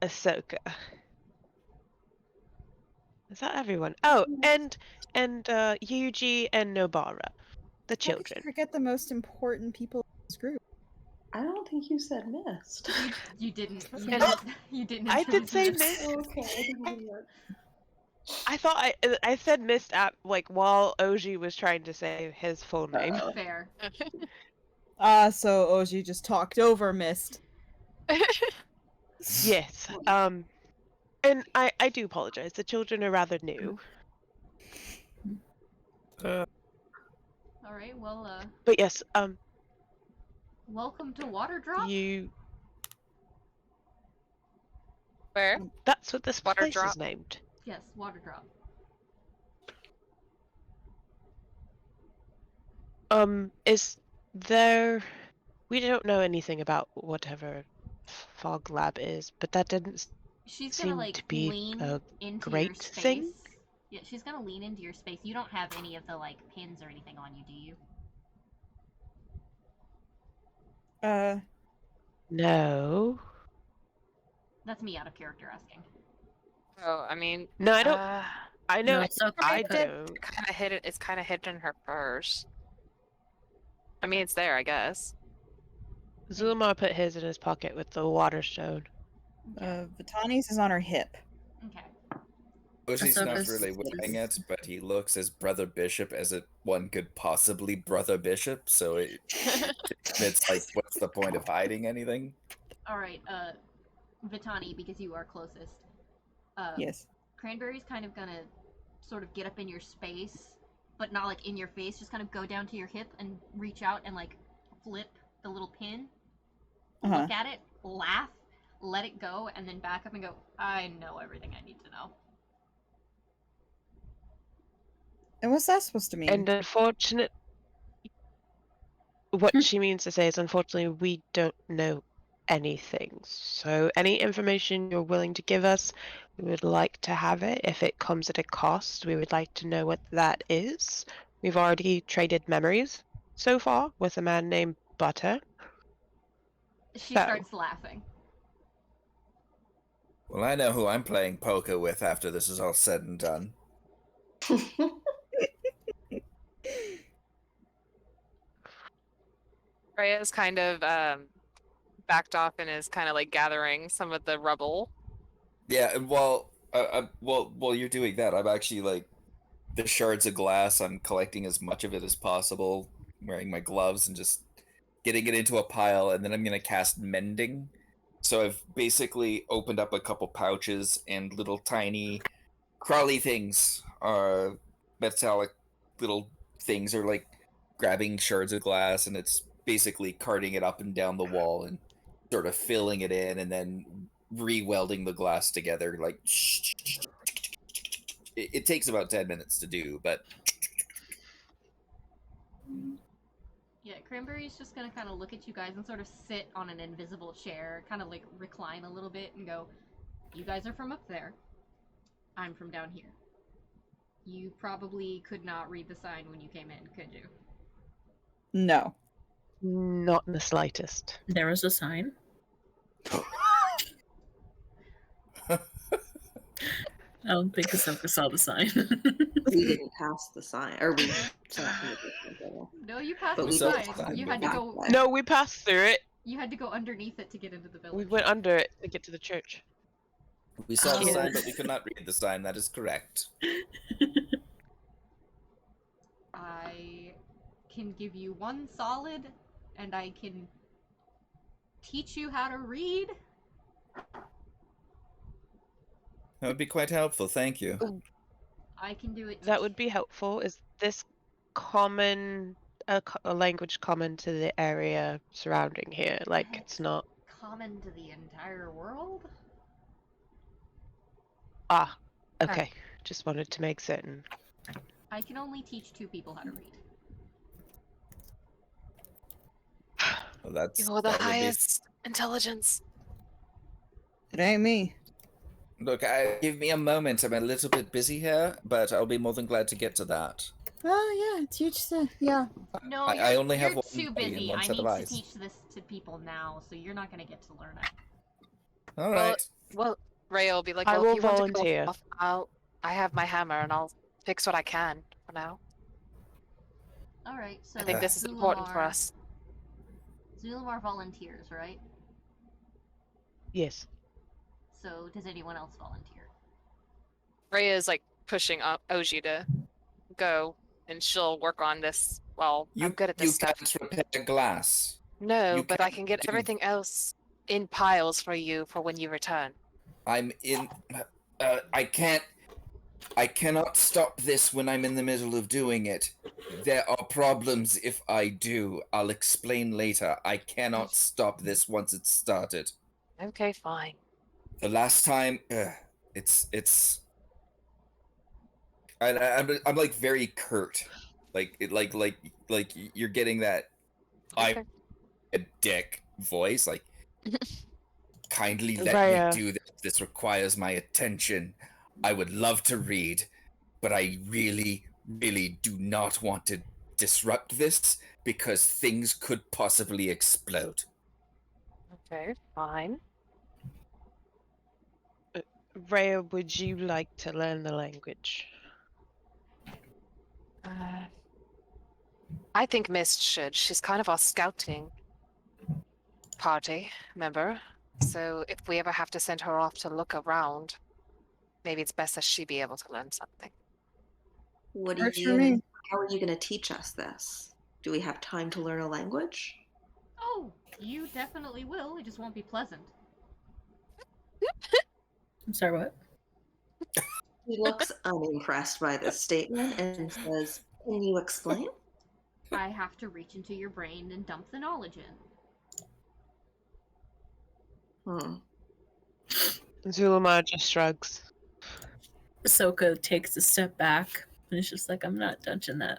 Ahsoka. Is that everyone? Oh, and Yuji and Nobara, the How could you children. forget the most important people in this group? I don't think you said mist. You didn't. You Yeah. didn't. You didn't. I did introduce say me. Mist. Okay, I didn't hear that. I thought I said Mist at while Oji was trying to say his full name. Fair. So Oji just talked over Mist. Yes. And I do apologize. The children are rather new. All right. Well, But yes, welcome to Waterdrop. you Where? that's what this Water place drop? is named. Yes, Waterdrop. Is there we don't know anything about whatever fog lab is, but that didn't She's gonna seem like to be lean a into your great space. thing. Yeah, she's gonna lean into your space. You don't have any of the like pins or anything on you, do you? No. That's me out of character asking. Oh, I mean, No, I don't I know No, so I put- don't. kind of hidden. It's kind of hidden in her purse. I mean, it's there, I guess. Zulmar put his in his pocket with the water stone. Vitani's is on her hip. Okay. She's not Ahsoka's really wearing is- it, but he looks as Brother Bishop as one could possibly Brother Bishop, so it's like, what's the point of hiding anything? All right. Vitani, because you are closest. Yes. Cranberry's kind of gonna sort of get up in your space, but not like in your face. Just kind of go down to your hip and reach out and like flip the little pin. Uh-huh. Look at it, laugh, let it go, and then back up and go. I know everything I need to know. And what's that supposed to mean? And unfortunate what she means to say is unfortunately we don't know anything. So any information you're willing to give us, we would like to have it. If it comes at a cost, we would like to know what that is. We've already traded memories so far with a man named Butter. She So. starts laughing. Well, I know who I'm playing poker with after this is all said and done. Rhea's kind of backed off and is kind of like gathering some of the rubble. Yeah, and while you're doing that, I'm actually like the shards of glass. I'm collecting as much of it as possible, wearing my gloves and just getting it into a pile, and then I'm gonna cast mending. So I've basically opened up a couple pouches and little tiny crawly things, metallic little things are like grabbing shards of glass, and it's basically carting it up and down the wall and sort of filling it in and then re-welding the glass together. Like it takes about 10 minutes to do, but Yeah, Cranberry's just gonna kind of look at you guys and sort of sit on an invisible chair, kind of like recline a little bit and go, "You guys are from up there. I'm from down here. You probably could not read the sign when you came in, could you?" No. Not in the slightest. There was a sign. I don't think Ahsoka saw the sign. We didn't pass the sign, or we saw it. No, you passed But the we saw the sign. sign, You but had to we- go. No, we passed through it. You had to go underneath it to get into the village. We went under it to get to the church. we saw the Oh. sign, but we could not read the sign. That is correct. I can give you one solid, and I can teach you how to read. That would be quite helpful, thank you. I can do it. That would be helpful. Is this common, a language common to the area surrounding here? Like, it's not. common to the entire world. Ah, okay. Just wanted to make certain. I can only teach 2 people how to read. Well, that's You're the that would be. highest intelligence. It ain't me. Look, give me a moment. I'm a little bit busy here, but I'll be more than glad to get to that. Oh yeah, teach the yeah. No, I only you're have one too body and busy. one I set need of to eyes. teach this to people now, so you're not gonna get to learn it. All right. Well, Rhea will be like, I well, if will you want to go volunteer. off, I have my hammer and I'll fix what I can for now. All right, so I think this is important for us. Zulamar volunteers, right? Yes. So does anyone else volunteer? Rhea is like pushing Augie to go, and she'll work on this. Well, I'm good at this stuff. You can't repair glass. No, you but I can't can get do- everything else in piles for you for when you return. I'm in. I cannot stop this when I'm in the middle of doing it. There are problems if I do. I'll explain later. I cannot stop this once it's started. Okay, fine. The last time, I'm like very curt, like you're getting that Okay. I'm a dick voice, like kindly let Rhea. me do this. This requires my attention. I would love to read, but I really, really do not want to disrupt this because things could possibly explode. Okay, fine. Rhea, would you like to learn the language? I think Mist should. She's kind of our scouting party member. So if we ever have to send her off to look around, maybe it's best that she be able to learn something. What are Works you for gonna, me. how are you going to teach us this? Do we have time to learn a language? Oh, you definitely will. It just won't be pleasant. I'm sorry, what? He looks unimpressed by this statement and says, "Can you explain?" I have to reach into your brain and dump the knowledge in. Zulamar just shrugs. Ahsoka takes a step back and it's just like, I'm not touching that.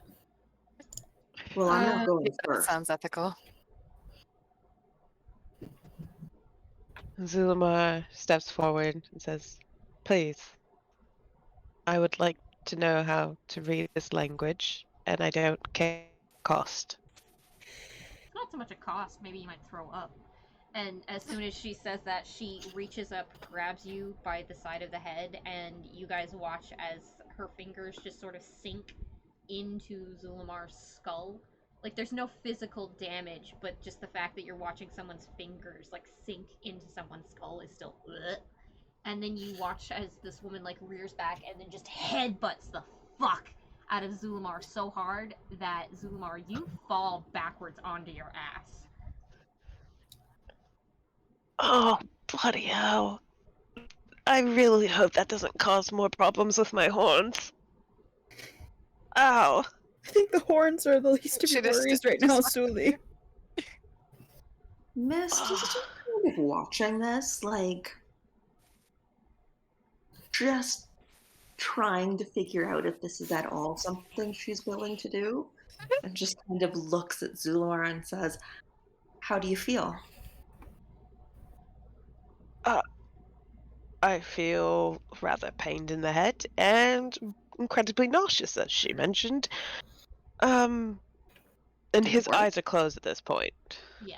Well, I'm not going That first. sounds ethical. Zulamar steps forward and says, "Please, I would like to know how to read this language, and I don't care cost." It's not so much a cost. Maybe you might throw up. And as soon as she says that, she reaches up, grabs you by the side of the head, and you guys watch as her fingers just sort of sink into Zulamar's skull. Like, there's no physical damage, but just the fact that you're watching someone's fingers, like, sink into someone's skull is still ugh. And then you watch as this woman, like, rears back and then just headbutts the fuck out of Zulamar so hard that, Zulamar, you fall backwards onto your ass. Oh, bloody hell. I really hope that doesn't cause more problems with my horns. Ow. I think the horns are the least of She your just- worries right now, Suli. Mist, just kind of watching this, like, just trying to figure out if this is at all something she's willing to do, and just kind of looks at Zulamar and says, "How do you feel?" I feel rather pained in the head and incredibly nauseous, as she mentioned. And Did his it work? eyes are closed at this point. Yeah.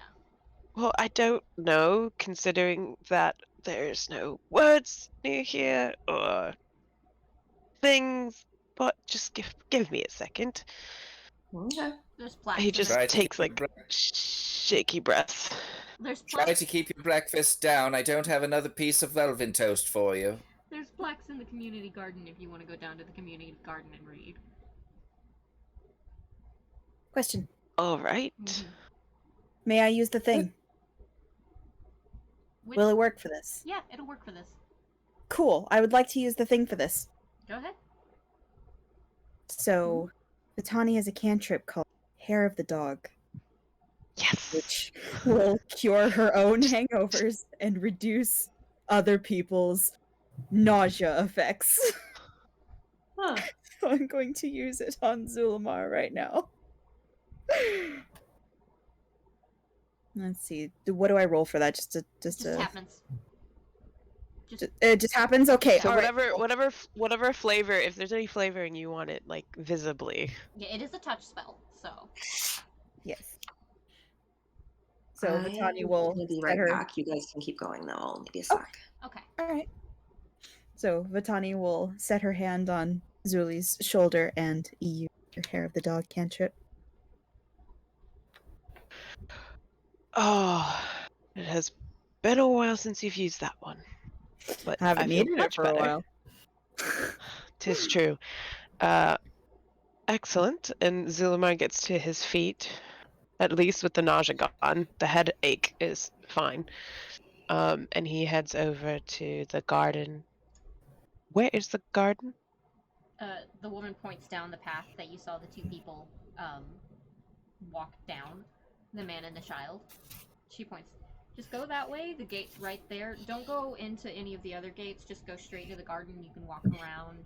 Well, I don't know, considering that there's no words near here or things, but just give me a second. Okay. There's plaques. He in just the- Try to takes keep like your shaky breaths. There's Try plaques. to keep your breakfast down. I don't have another piece of Velvet toast for you. There's plaques in the community garden if you want to go down to the community garden and read. Question: All right. Mhm. May I use the thing? Will it work for this? Yeah, it'll work for this. Cool. I would like to use the thing for this. Go ahead. So, Vitani has a cantrip called Hair of the Dog, Yes. which will cure her own hangovers and reduce other people's nausea effects. Huh. So I'm going to use it on Zul'Mar right now. Let's see. What do I roll for that? Just happens. It just happens. Okay. So all right, whatever flavor, if there's any flavoring you want it like visibly. Yeah, it is a touch spell, so. Yes. So Vitani will I'll be set right her. back. You guys can keep going though. I'll be a sec. Okay. All right. So Vitani will set her hand on Zuli's shoulder and use her Hair of the Dog cantrip. Oh, it has been a while since you've used that one. But I haven't feel needed it much for better. a while. 'Tis true. Excellent. And Zul'Mar gets to his feet, at least with the nausea gone. The headache is fine. And he heads over to the garden. Where is the garden? The woman points down the path that you saw the two people walk down, the man and the child. She points, just go that way, the gate's right there. Don't go into any of the other gates, just go straight to the garden. You can walk around.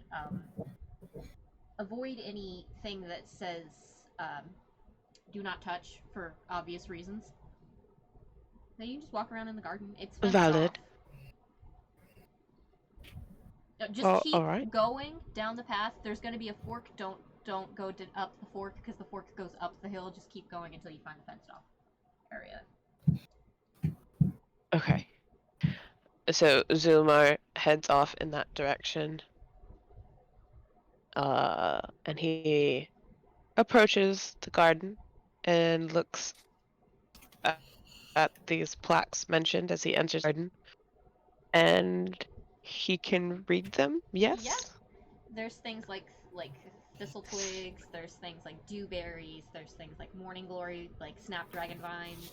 Avoid anything that says do not touch for obvious reasons. Then you can just walk around in the garden. It's fenced Valid. off. Just keep alright. going down the path. There's going to be a fork. Don't go up the fork because the fork goes up the hill. Just keep going until you find the fenced off area. Okay. So Zul'Mar heads off in that direction. And he approaches the garden and looks at these plaques mentioned as he enters the garden. And he can read them, yes? Yeah. There's things like thistle twigs. There's things like dewberries. There's things like morning glory, like snapdragon vines.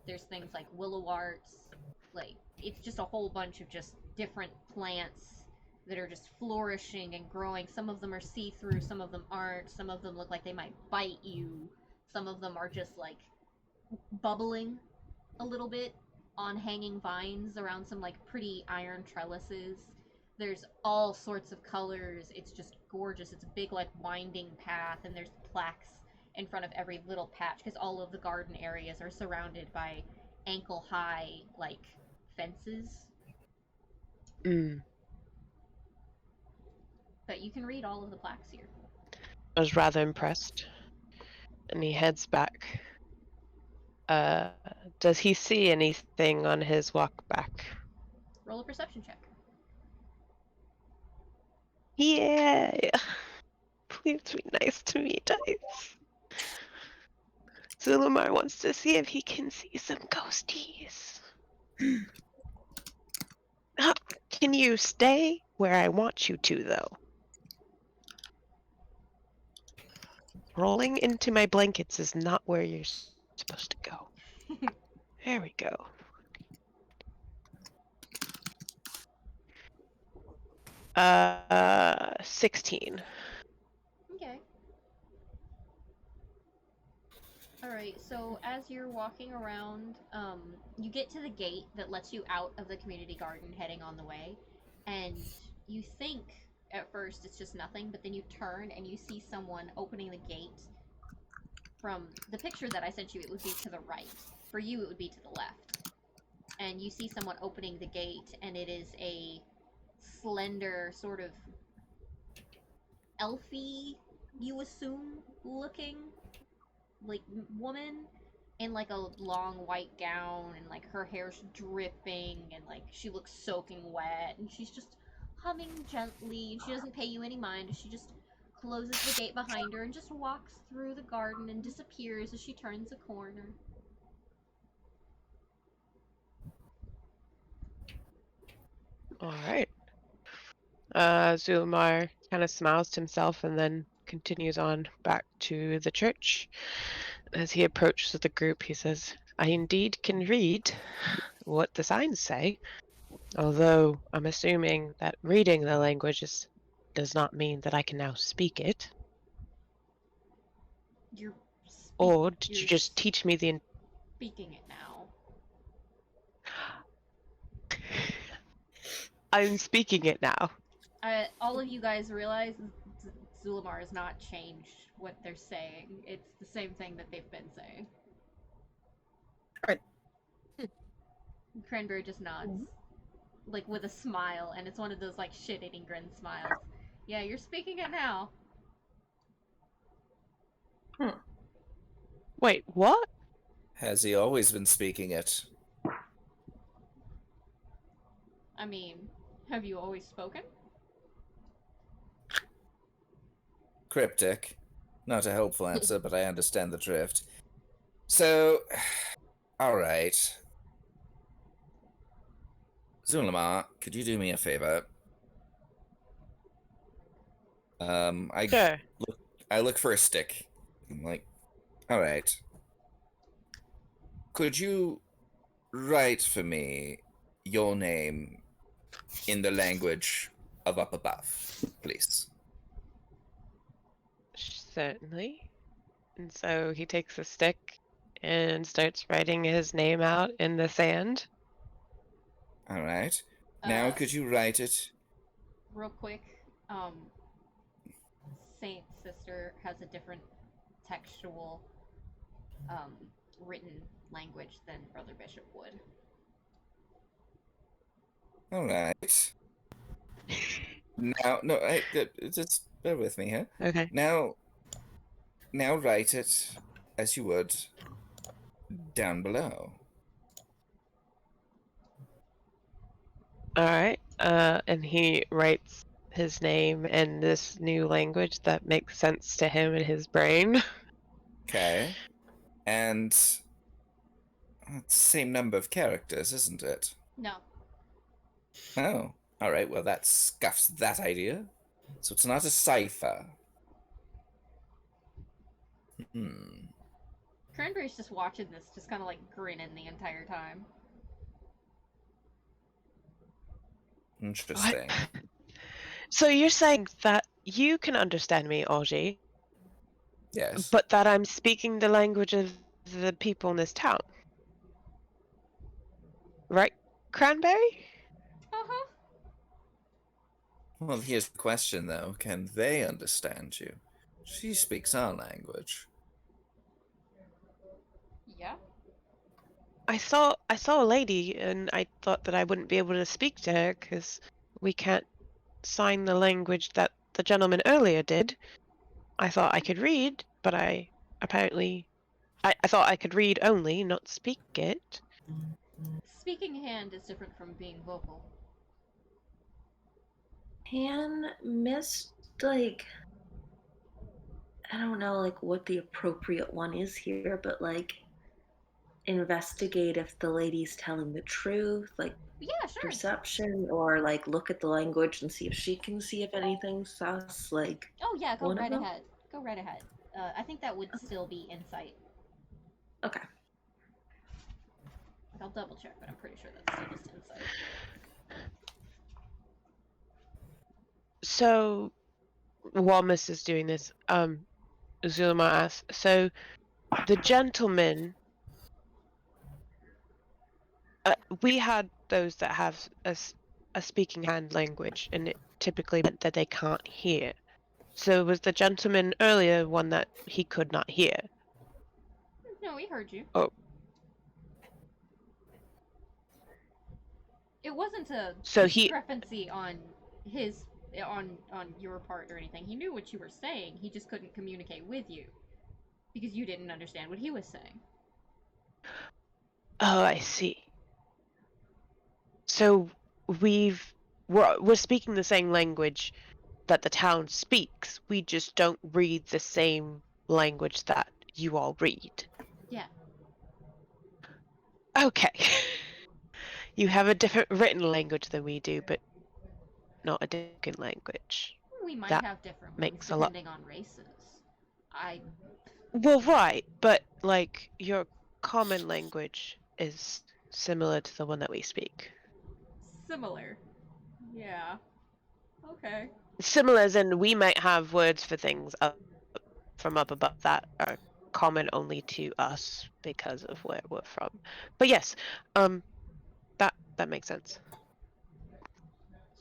There's things like willowarts. Like, it's just a whole bunch of just different plants that are just flourishing and growing. Some of them are see-through, some of them aren't. Some of them look like they might bite you. Some of them are just like bubbling a little bit on hanging vines around some like pretty iron trellises. There's all sorts of colors. It's just gorgeous. It's a big like winding path, and there's plaques in front of every little patch because all of the garden areas are surrounded by ankle-high like fences. But you can read all of the plaques here. I was rather impressed. And he heads back. Does he see anything on his walk back? Roll a perception check. Yeah. Please be nice to me, Dice. Zul'Mar wants to see if he can see some ghosties. Can you stay where I want you to, though? Rolling into my blankets is not where you're supposed to go. There we go. Uh, 16. Okay. Alright, so as you're walking around, you get to the gate that lets you out of the community garden heading on the way, and you think at first it's just nothing, but then you turn and you see someone opening the gate. From the picture that I sent you, it would be to the right. For you, it would be to the left. And you see someone opening the gate, and it is a slender, sort of elfy, you assume, looking, like, woman in, like, a long white gown, and, like, her hair's dripping, and, like, she looks soaking wet, and she's just humming gently, and she doesn't pay you any mind. She just closes the gate behind her and just walks through the garden and disappears as she turns a corner. Alright. Zul'Mar kind of smiles to himself and then continues on back to the church. As he approaches the group, he says, I indeed can read. what the signs say. Although I'm assuming that reading the language does not mean that I can now speak it. You're Or did you you're just teach me the... speaking it now. I'm speaking it now. All of you guys realize Zulamar has not changed what they're saying. It's the same thing that they've been saying. Right. Cranberry just nods, like with a smile, and it's one of those like shit-eating grin smiles. Yeah, you're speaking it now. Wait, what? Has he always been speaking it? I mean, have you always spoken? Cryptic. Not a helpful answer, but I understand the drift. So, alright. Zulamar, could you do me a favor? Sure. I look for a stick. I'm like, alright. Could you write for me your name in the language of up above, please? Certainly. And so he takes a stick and starts writing his name out in the sand. Alright. Now could you write it? Real quick, Saint Sister has a different textual, written language than Brother Bishop would. Alright. Now, no, just bear with me here. Okay. Now write it as you would down below. Alright. And he writes his name in this new language that makes sense to him in his brain. Okay. And same number of characters, isn't it? No. Oh. Alright, well that scuffs that idea. So it's not a cipher. Cranberry's just watching this, just kind of like grinning the entire time. Interesting. What? So you're saying that you can understand me, Augie, Yes. but that I'm speaking the language of the people in this town? Right, Cranberry? Uh-huh. Well, here's the question, though. Can they understand you? She speaks our language. Yeah. I saw a lady, and I thought that I wouldn't be able to speak to her because we can't sign the language that the gentleman earlier did. I thought I could read, but I thought I could read only, not speak it. Speaking hand is different from being vocal. Can Miss, like, I don't know, like, what the appropriate one is here, but, like, investigate if the lady's telling the truth, like, Yeah, sure. perception, or, like, look at the language and see if she can see if anything's sus, like, Oh yeah, go one of right them? ahead. Go right ahead. I think that would still be insight. Okay. I'll double check, but I'm pretty sure that's still just insight. So, while Miss is doing this, Zulma asks, so the gentleman, we had those that have a speaking hand language, and it typically meant that they can't hear. So was the gentleman earlier one that he could not hear? No, we heard you. Oh. It wasn't a So discrepancy on his on your part or anything. He knew what you were saying. He just couldn't communicate with you because you didn't understand what he was saying. Oh, I see. So we're speaking the same language that the town speaks. We just don't read the same language that you all read. Yeah. Okay. You have a different written language than we do, but not a spoken language. We might That have different ones makes a lot. depending on races. Well, right, but like your common language is similar to the one that we speak. Similar. Yeah. Okay. Similar as in we might have words for things up from up above that are common only to us because of where we're from. But yes, that makes sense.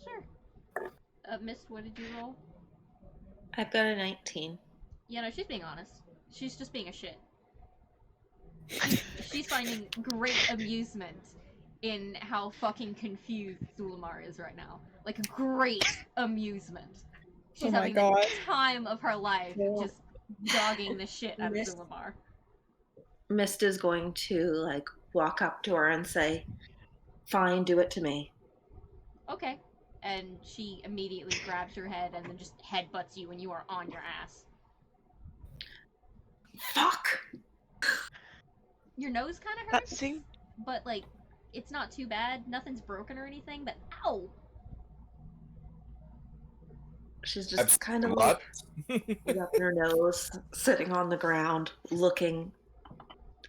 Sure. Mist, what did you roll? I've got a 19. Yeah, no, she's being honest. She's just being a shit. She's finding great amusement in how fucking confused Zulamar is right now. Like, great amusement. She's Oh my having God. the time of her life Yeah. just dogging the shit out of Mist- Zulamar. Mist is going to like walk up to her and say, "Fine, do it to me." Okay. And she immediately grabs your head and then just headbutts you, and you are on your ass. Fuck. Your nose kind of That hurts, seemed but like, it's not too bad. Nothing's broken or anything, but ow! She's just kind of What? like rubbing her nose, sitting on the ground, looking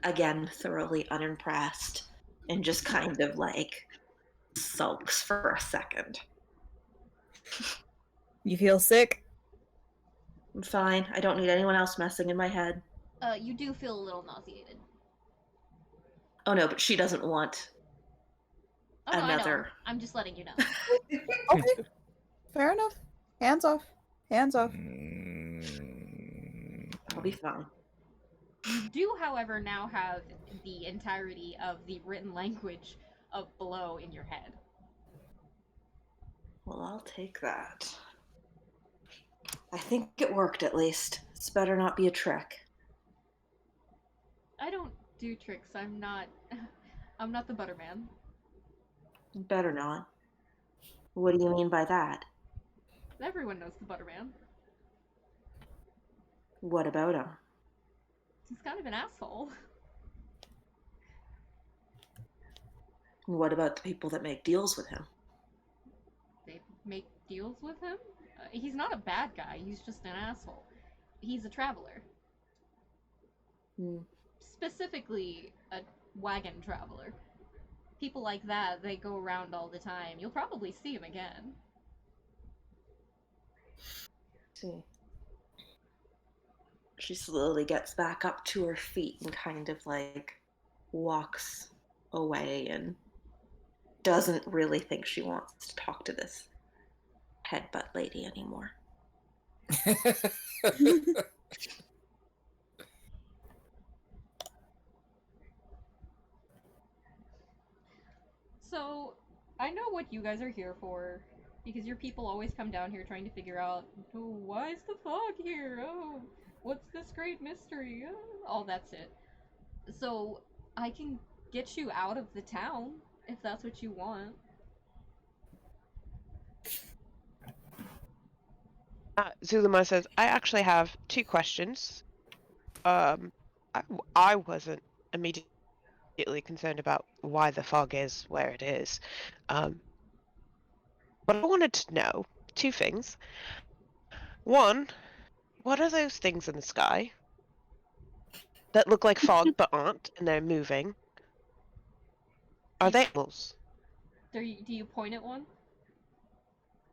again thoroughly unimpressed, and just kind of like sulks for a second. You feel sick? I'm fine. I don't need anyone else messing in my head. You do feel a little nauseated. Oh no, but she doesn't want Oh, no, I know. another. I'm just letting you know. Okay. Fair enough. Hands off. Hands off. I'll be fine. You do, however, now have the entirety of the written language of below in your head. Well, I'll take that. I think it worked at least. This better not be a trick. I don't do tricks. I'm not the Butterman. Better not. What do you mean by that? Everyone knows the Butterman. What about him? He's kind of an asshole. What about the people that make deals with him? They make deals with him? He's not a bad guy. He's just an asshole. He's a traveler. Hmm. Specifically, a wagon traveler. People like that, they go around all the time. You'll probably see him again. See. She slowly gets back up to her feet and kind of like walks away and doesn't really think she wants to talk to this headbutt lady anymore. So, I know what you guys are here for, because your people always come down here trying to figure out, oh, why is the fog here? Oh, what's this great mystery? Oh, all that's it. So, I can get you out of the town, if that's what you want. Zulima says, I actually have 2 questions. I wasn't immediately concerned about why the fog is where it is. But I wanted to know 2 things. 1, what are those things in the sky that look like fog but aren't, and they're moving? Are they animals? Do you point at one?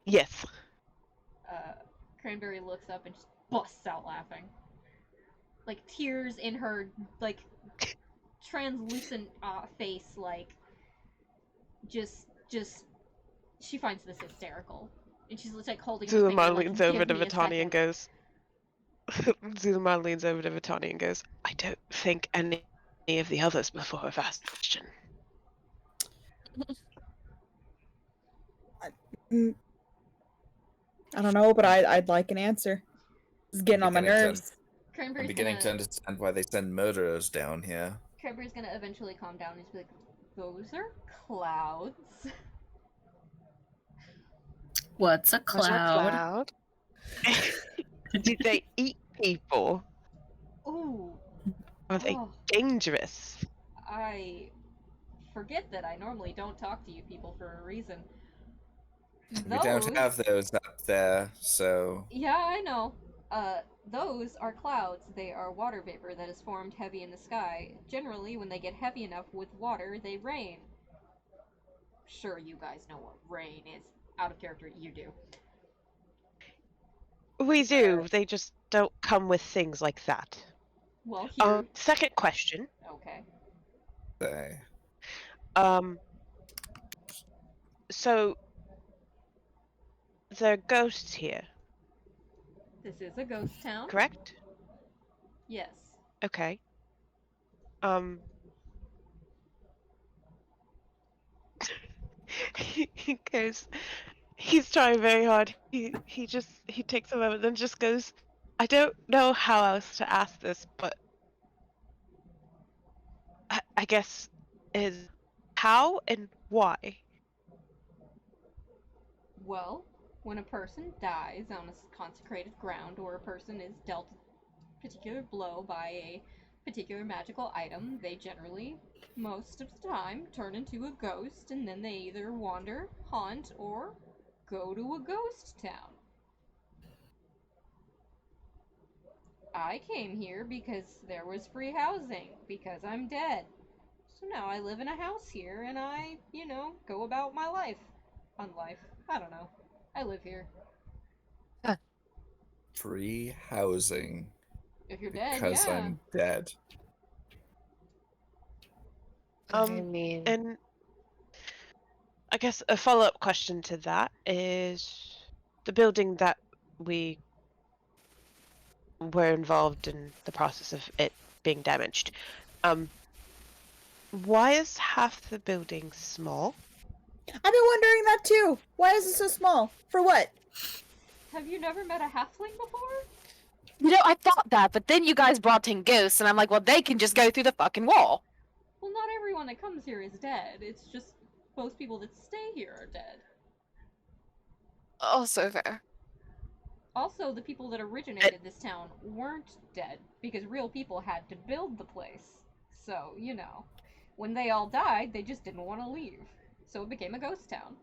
Yes. Cranberry looks up and just busts out laughing. Like, tears in her, like, translucent face, like, just, she finds this hysterical. And she's, like, holding her finger, Zulima like, leans over "Give to me a Vitani and second." goes, Zulima leans over to Vitani and goes, I don't think any of the others before have asked the question. I don't know, but I'd like an answer. It's getting on my nerves. I'm Cranberry's beginning gonna, to understand why they send murderers down here. Cranberry's gonna eventually calm down and just be like, those are clouds. What's a Was there a cloud? Do they eat people? Ooh. Are they Oh, dangerous? I forget that I normally don't talk to you people for a reason. We don't have those up there, so Yeah, I know. Those are clouds. They are water vapor that is formed heavy in the sky. Generally, when they get heavy enough with water, they rain. Sure, you guys know what rain is. Out of character, you do. We do. They just don't come with things like that. Well, here. Second question. Okay. They. So there are ghosts here, This is a ghost town. correct? Yes. Okay. He goes. He's trying very hard. He takes a moment and just goes. I don't know how else to ask this, but I guess is how and why. Well, when a person dies on a consecrated ground, or a person is dealt a particular blow by a particular magical item, they generally, most of the time, turn into a ghost, and then they either wander, haunt, or go to a ghost town. I came here because there was free housing, because I'm dead. So now I live in a house here, and I, go about my life. Unlife. I don't know. I live here. Free housing. If you're dead, Because yeah. I'm dead. I mean, And I guess a follow-up question to that is the building that we were involved in the process of it being damaged. Why is half the building small? I've been wondering that too. Why is it so small? For what? Have you never met a halfling before? I thought that, but then you guys brought in ghosts, and I'm like, well, they can just go through the fucking wall. Well, not everyone that comes here is dead. It's just most people that stay here are dead. Also fair. Also, the people that originated this town weren't dead, because real people had to build the place. So, when they all died, they just didn't want to leave. So it became a ghost town.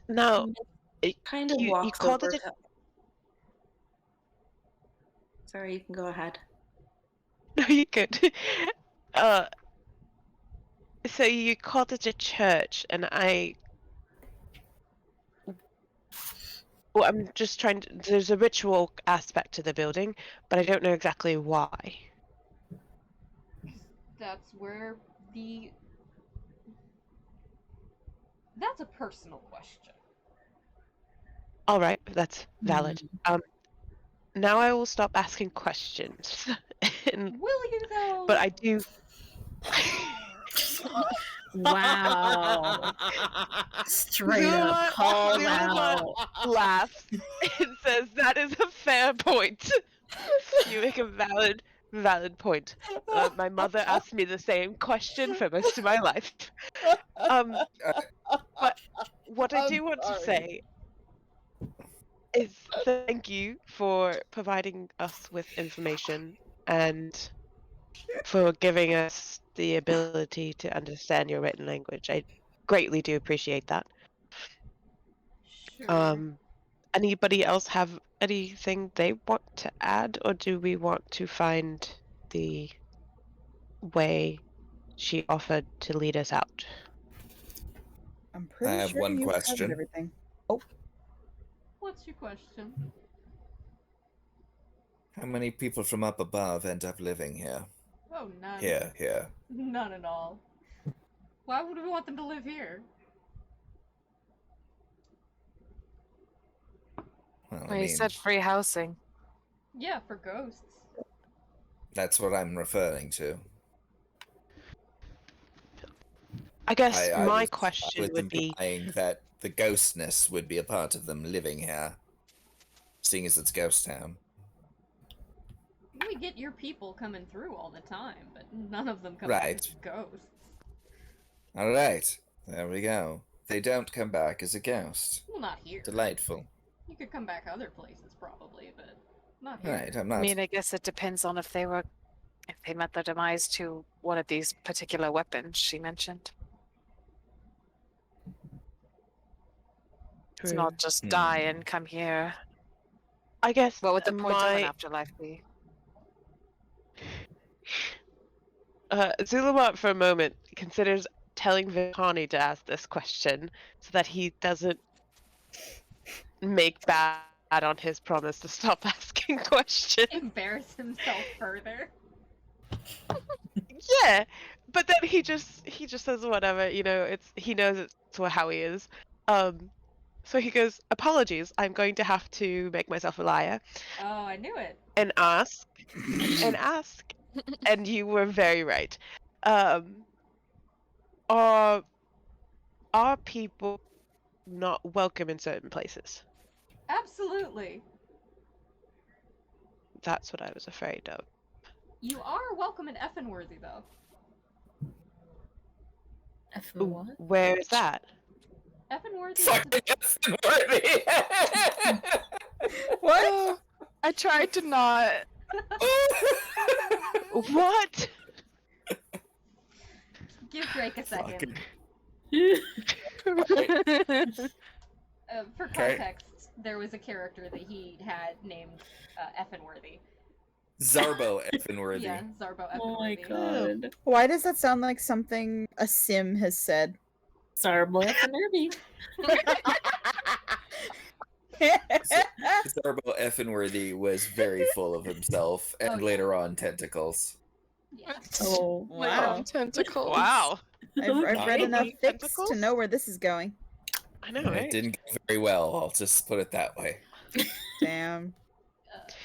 No, Kind of you walks called over it to... Sorry, you can go ahead. No, you could. So you called it a church, and well, I'm just trying to. There's a ritual aspect to the building, but I don't know exactly why. That's where the... That's a personal question. All right, that's valid. Now I will stop asking questions. Will you, though? But I do. Wow. Straight up called out. Laughs and says that is a fair point. You make a valid point. My mother asked me the same question for most of my life. But what I do want to say is thank you for providing us with information and for giving us the ability to understand your written language. I greatly do appreciate that. Sure. Anybody else have anything they want to add, or do we want to find the way she offered to lead us out? I'm pretty have sure one you covered question. everything. What's your question? How many people from up above end up living here? Oh, none. Here. None at all. Why would we want them to live here? Well, Well, you said free housing. Yeah, for ghosts. that's what I'm referring to. I guess I my was question would be implying that the ghostness would be a part of them living here, seeing as it's ghost town. We get your people coming through all the time, but none of them come Right. back as ghosts. All right, there we go. They don't come back as a ghost. Well, not here. Delightful. You could come back other places, probably, but not here. Right, I'm I not. mean, I guess it depends on if they met their demise to one of these particular weapons she mentioned. It's not just die and come here. I guess What would the point of an my afterlife be? Zulabot for a moment considers telling Vitani to ask this question so that he doesn't make bad on his promise to stop asking questions. Embarrass himself further. Yeah, but then he just says whatever, he knows it's how he is. So he goes, apologies, I'm going to have to make myself a liar Oh, I knew it. and ask and ask, and you were very right. Are people not welcome in certain places? Absolutely. That's what I was afraid of. You are welcome in Effenworthy, though. What? Where is that? Effenworthy is Fucking worthy. What? I tried to not. What? Give Drake a second. For Okay. context, there was a character that he had named Effenworthy. Zarbo Effenworthy. Yeah, Zarbo Effenworthy. Oh my god. Why does that sound like something a sim has said? Sarble and Nervy. Zarbo Effenworthy was very full of himself and Oh, yeah. later on tentacles. Yeah. Oh, Wow. Tentacles. Wow. I've read enough Any fics tentacles? to know where this is going. I know, It right? didn't go very well, I'll just put it that way. Damn.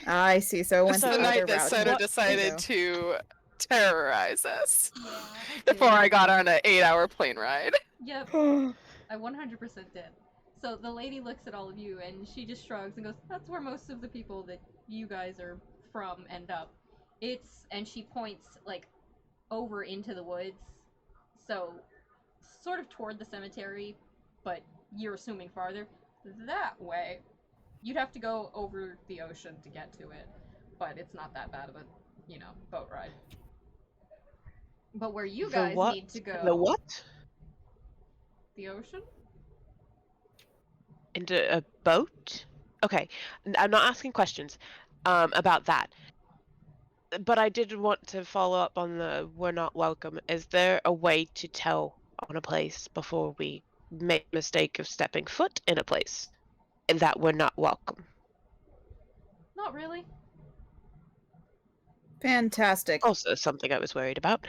I see. So it went So the the other night that route. Sona What- decided so- to terrorize us Yeah, I before did. I got on an 8-hour plane ride. Yep, I 100% did. So the lady looks at all of you and she just shrugs and goes, "That's where most of the people that you guys are from end up." And she points like over into the woods, so sort of toward the cemetery, but you're assuming farther that way. You'd have to go over the ocean to get to it, but it's not that bad of a, boat ride. But where you The guys what? need to go, The what? the ocean? Into a boat? Okay, I'm not asking questions about that. But I did want to follow up on the we're not welcome. Is there a way to tell on a place before we make the mistake of stepping foot in a place that we're not welcome? Not really. Fantastic. Also something I was worried about.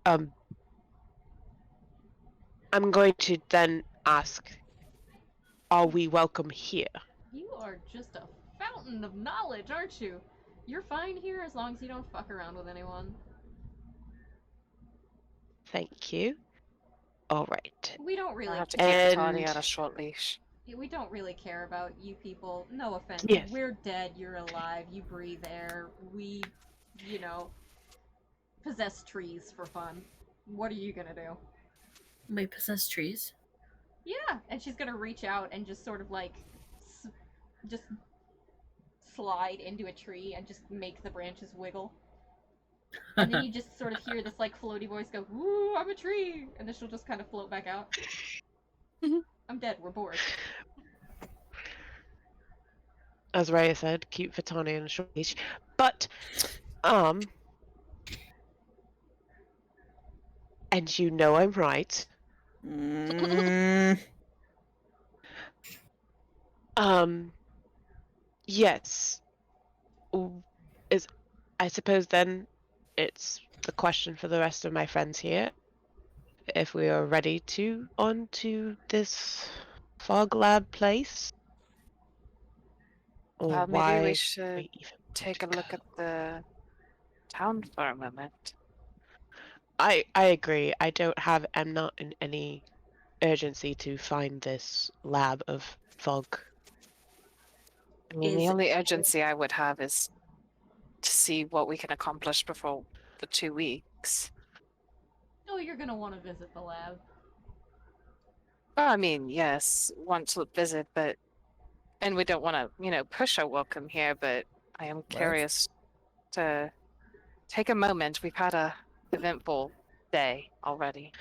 I'm going to then ask, are we welcome here? You are just a fountain of knowledge, aren't you? You're fine here as long as you don't fuck around with anyone. Thank you. All right. We don't I really have to keep And- Tani on a short leash. we don't really care about you people. No offense. Yes. We're dead, you're alive, you breathe air. We, possess trees for fun. What are you gonna do? We possess trees. Yeah, and she's gonna reach out and just sort of like, just slide into a tree and just make the branches wiggle. And then you just sort of hear this like floaty voice go, "Ooh, I'm a tree," and then she'll just kind of float back out. I'm dead. We're bored. As Rhea said, keep Vitani on a short leash. But, and you know I'm right. Mm, Yes. I suppose then it's the question for the rest of my friends here. If we are ready to on to this fog lab place. Or Maybe why we should we even take a want to look go. at the town for a moment. I agree. I'm not in any urgency to find this lab of fog. I mean, the Is- only urgency I would have is to see what we can accomplish before the 2 weeks. Oh, you're gonna want to visit the lab. Well, I mean, yes, want to visit, and we don't want to, push our welcome here, but I am curious to take a moment. We've had a eventful day already.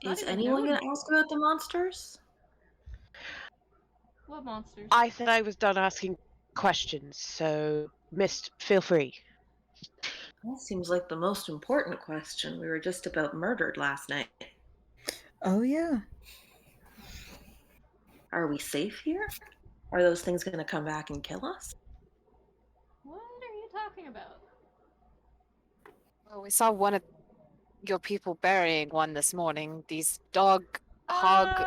Not Is even anyone noon. going to ask about the monsters? What monsters? I said I was done asking questions, so Mist, feel free. That seems like the most important question. We were just about murdered last night. Oh yeah. Are we safe here? Are those things going to come back and kill us? What are you talking about? Well, we saw one of your people burying one this morning. These dog, hog.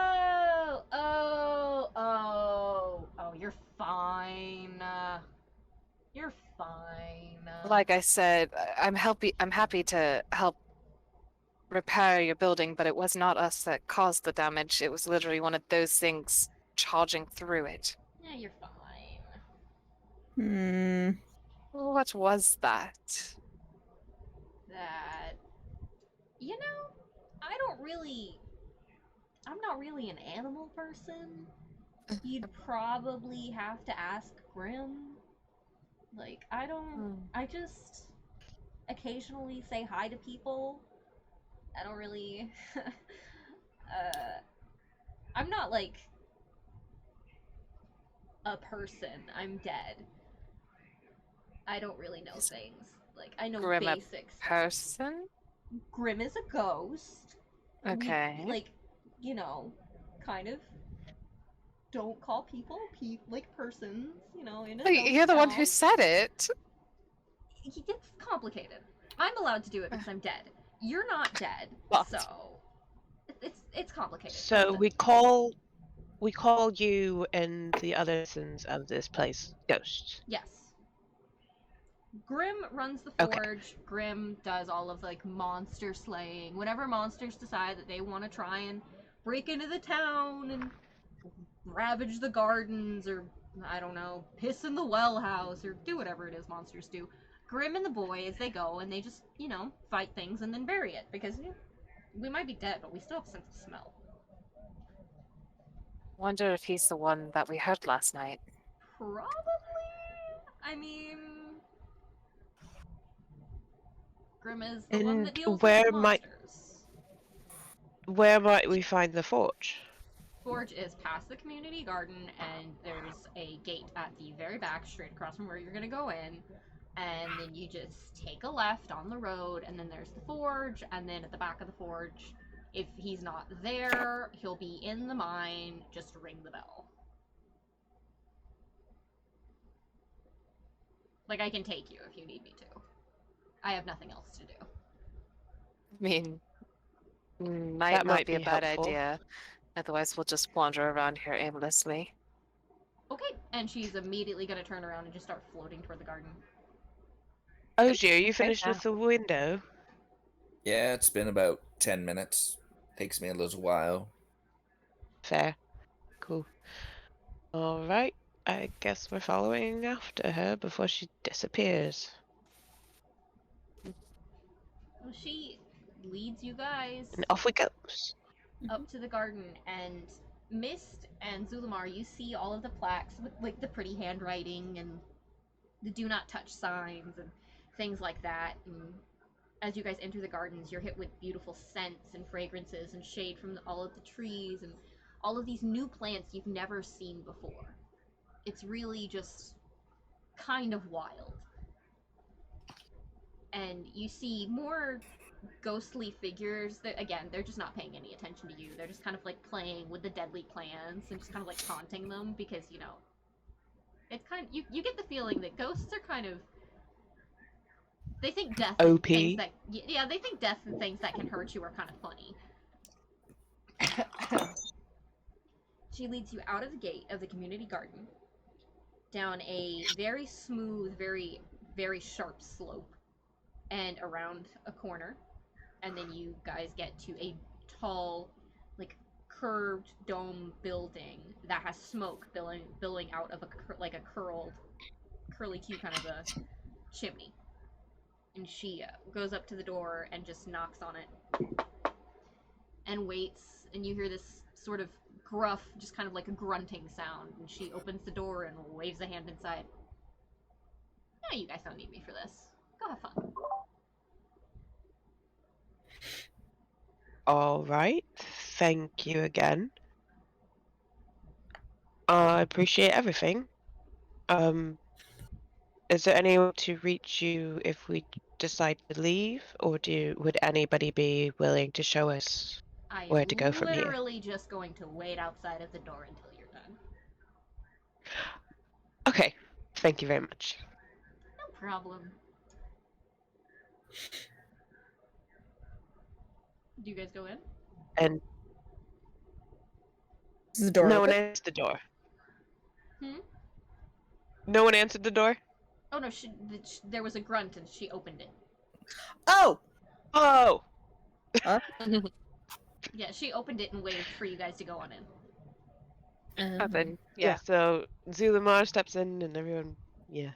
Oh, you're fine. You're fine. Like I said, I'm happy to help repair your building, but it was not us that caused the damage. It was literally one of those things charging through it. Yeah, you're fine. Hmm. What was that? That, you know, I'm not really an animal person. You'd probably have to ask Grim. Like, I just occasionally say hi to people. I don't really, I'm not like a person. I'm dead. I don't really know things. Like, I know Grim a basic stuff. person? Grim is a ghost. Okay. We, like, you know, kind of don't call people like persons, you know, in a Hey, ghost you're the one who town. said it. It's complicated. I'm allowed to do it because I'm dead. You're not dead, What? so it's complicated. So we call you and the other citizens of this place ghosts. Yes. Grim runs the Okay. forge. Grim does all of like monster slaying. Whenever monsters decide that they want to try and break into the town and ravage the gardens, or I don't know, piss in the well house, or do whatever it is monsters do, Grim and the boys, they go and they just, you know, fight things and then bury it because we might be dead, but we still have a sense of smell. Wonder if he's the one that we heard last night. Probably. I mean, Grim is the one that And deals with where the might we find the forge? Forge is past the community garden, and there's a gate at the very back, straight across from where you're gonna go in. And then you just take a left on the road, and then there's the forge, and then at the back of the forge, if he's not there, he'll be in the mine. Just ring the bell. Like, I can take you if you need me to. I have nothing else to do. I mean, might That not might be a be bad helpful. idea. Otherwise, we'll just wander around here aimlessly. Okay, and she's immediately gonna turn around and just start floating toward the garden. Augie, are you Okay, finished yeah. with the window? Yeah, it's been about 10 minutes. Takes me a little while. Fair. Cool. Alright. I guess we're following after her before she disappears. Well, she leads you guys And off we go. up to the garden, and Mist and Zulamar, you see all of the plaques with like the pretty handwriting and the do not touch signs and things like that. And as you guys enter the gardens, you're hit with beautiful scents and fragrances and shade from all of the trees and all of these new plants you've never seen before. It's really just kind of wild. And you see more ghostly figures that, again, they're just not paying any attention to you. They're just kind of like playing with the deadly plants and just kind of like taunting them because, you know, it's kind of, you get the feeling that ghosts are kind of, they think death and OP. things that, yeah, they think death and things that can hurt you are kind of funny. She leads you out of the gate of the community garden, down a very smooth, very, very sharp slope, and around a corner. And then you guys get to a tall, like, curved dome building that has smoke billowing out of a curly Q kind of a chimney. And she goes up to the door and just knocks on it and waits, and you hear this sort of gruff, just kind of like a grunting sound, and she opens the door and waves a hand inside. Yeah, you guys don't need me for this. Go have fun. Alright. Thank you again. I appreciate everything. Is there anyone to reach you if we decide to leave, or would anybody be willing to show us I where am to go from here? literally just going to wait outside of the door until you're done. Okay, thank you very much. No problem. Do you guys go in? And Is the door no one open? answered the door. Hmm? No one answered the door? Oh no, there was a grunt and she opened it. Oh! Oh! Yeah, she opened it and waved for you guys to go on in. Oh, then, Yeah, yeah. so Zulamar steps in and everyone, yeah.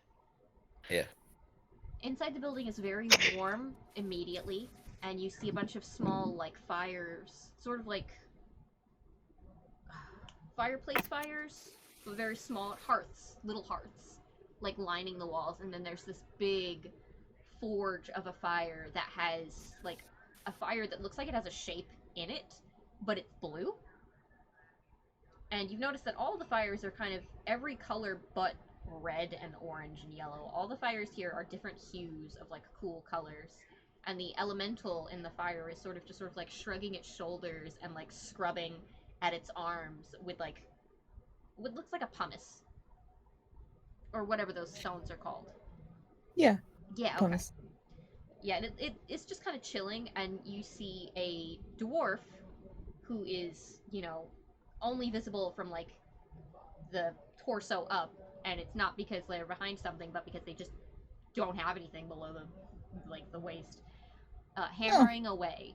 Yeah. Inside the building is very warm immediately, and you see a bunch of small, like, fires, sort of like fireplace fires, but very small hearths, little hearths, like lining the walls, and then there's this big forge of a fire that has, like, a fire that looks like it has a shape in it, but it's blue. And you've noticed that all the fires are kind of every color but red and orange and yellow. All the fires here are different hues of, like, cool colors. And the elemental in the fire is sort of like shrugging its shoulders and, like, scrubbing at its arms with, like, what looks like a pumice. Or whatever those stones are called. Yeah. Yeah, okay. Pumice. Yeah, and it's just kind of chilling, and you see a dwarf who is, you know, only visible from, like, the torso up, and it's not because they're behind something, but because they just don't have anything below the, like, the waist, hammering away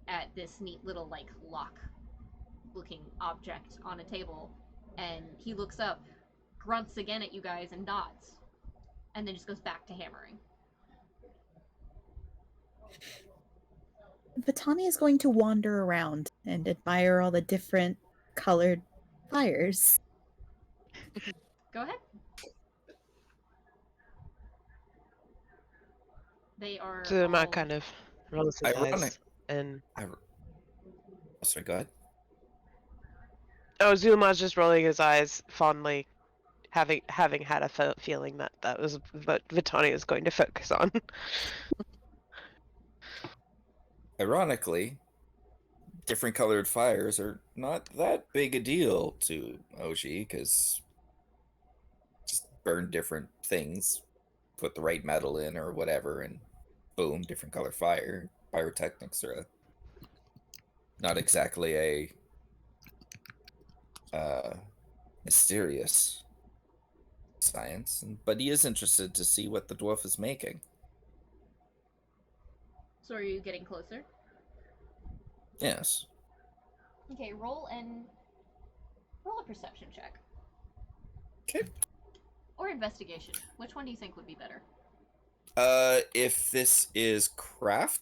at this neat little, like, lock-looking object on a table, and he looks up, grunts again at you guys, and nods, and then just goes back to hammering. Vitani is going to wander around and admire all the different colored fires. Go ahead. They are Zulamar all... kind of rolls his Ironic. eyes and... Sorry, go ahead. Oh, Zulamar's just rolling his eyes fondly, having had a feeling that was what Vitani was going to focus on. Ironically, different colored fires are not that big a deal to Augie, because just burn different things, put the right metal in or whatever, and boom, different color fire. Pyrotechnics are not exactly a mysterious science, but he is interested to see what the dwarf is making. So are you getting closer? Yes. Okay, roll a perception check. Okay. Or investigation. Which one do you think would be better? If this is craft,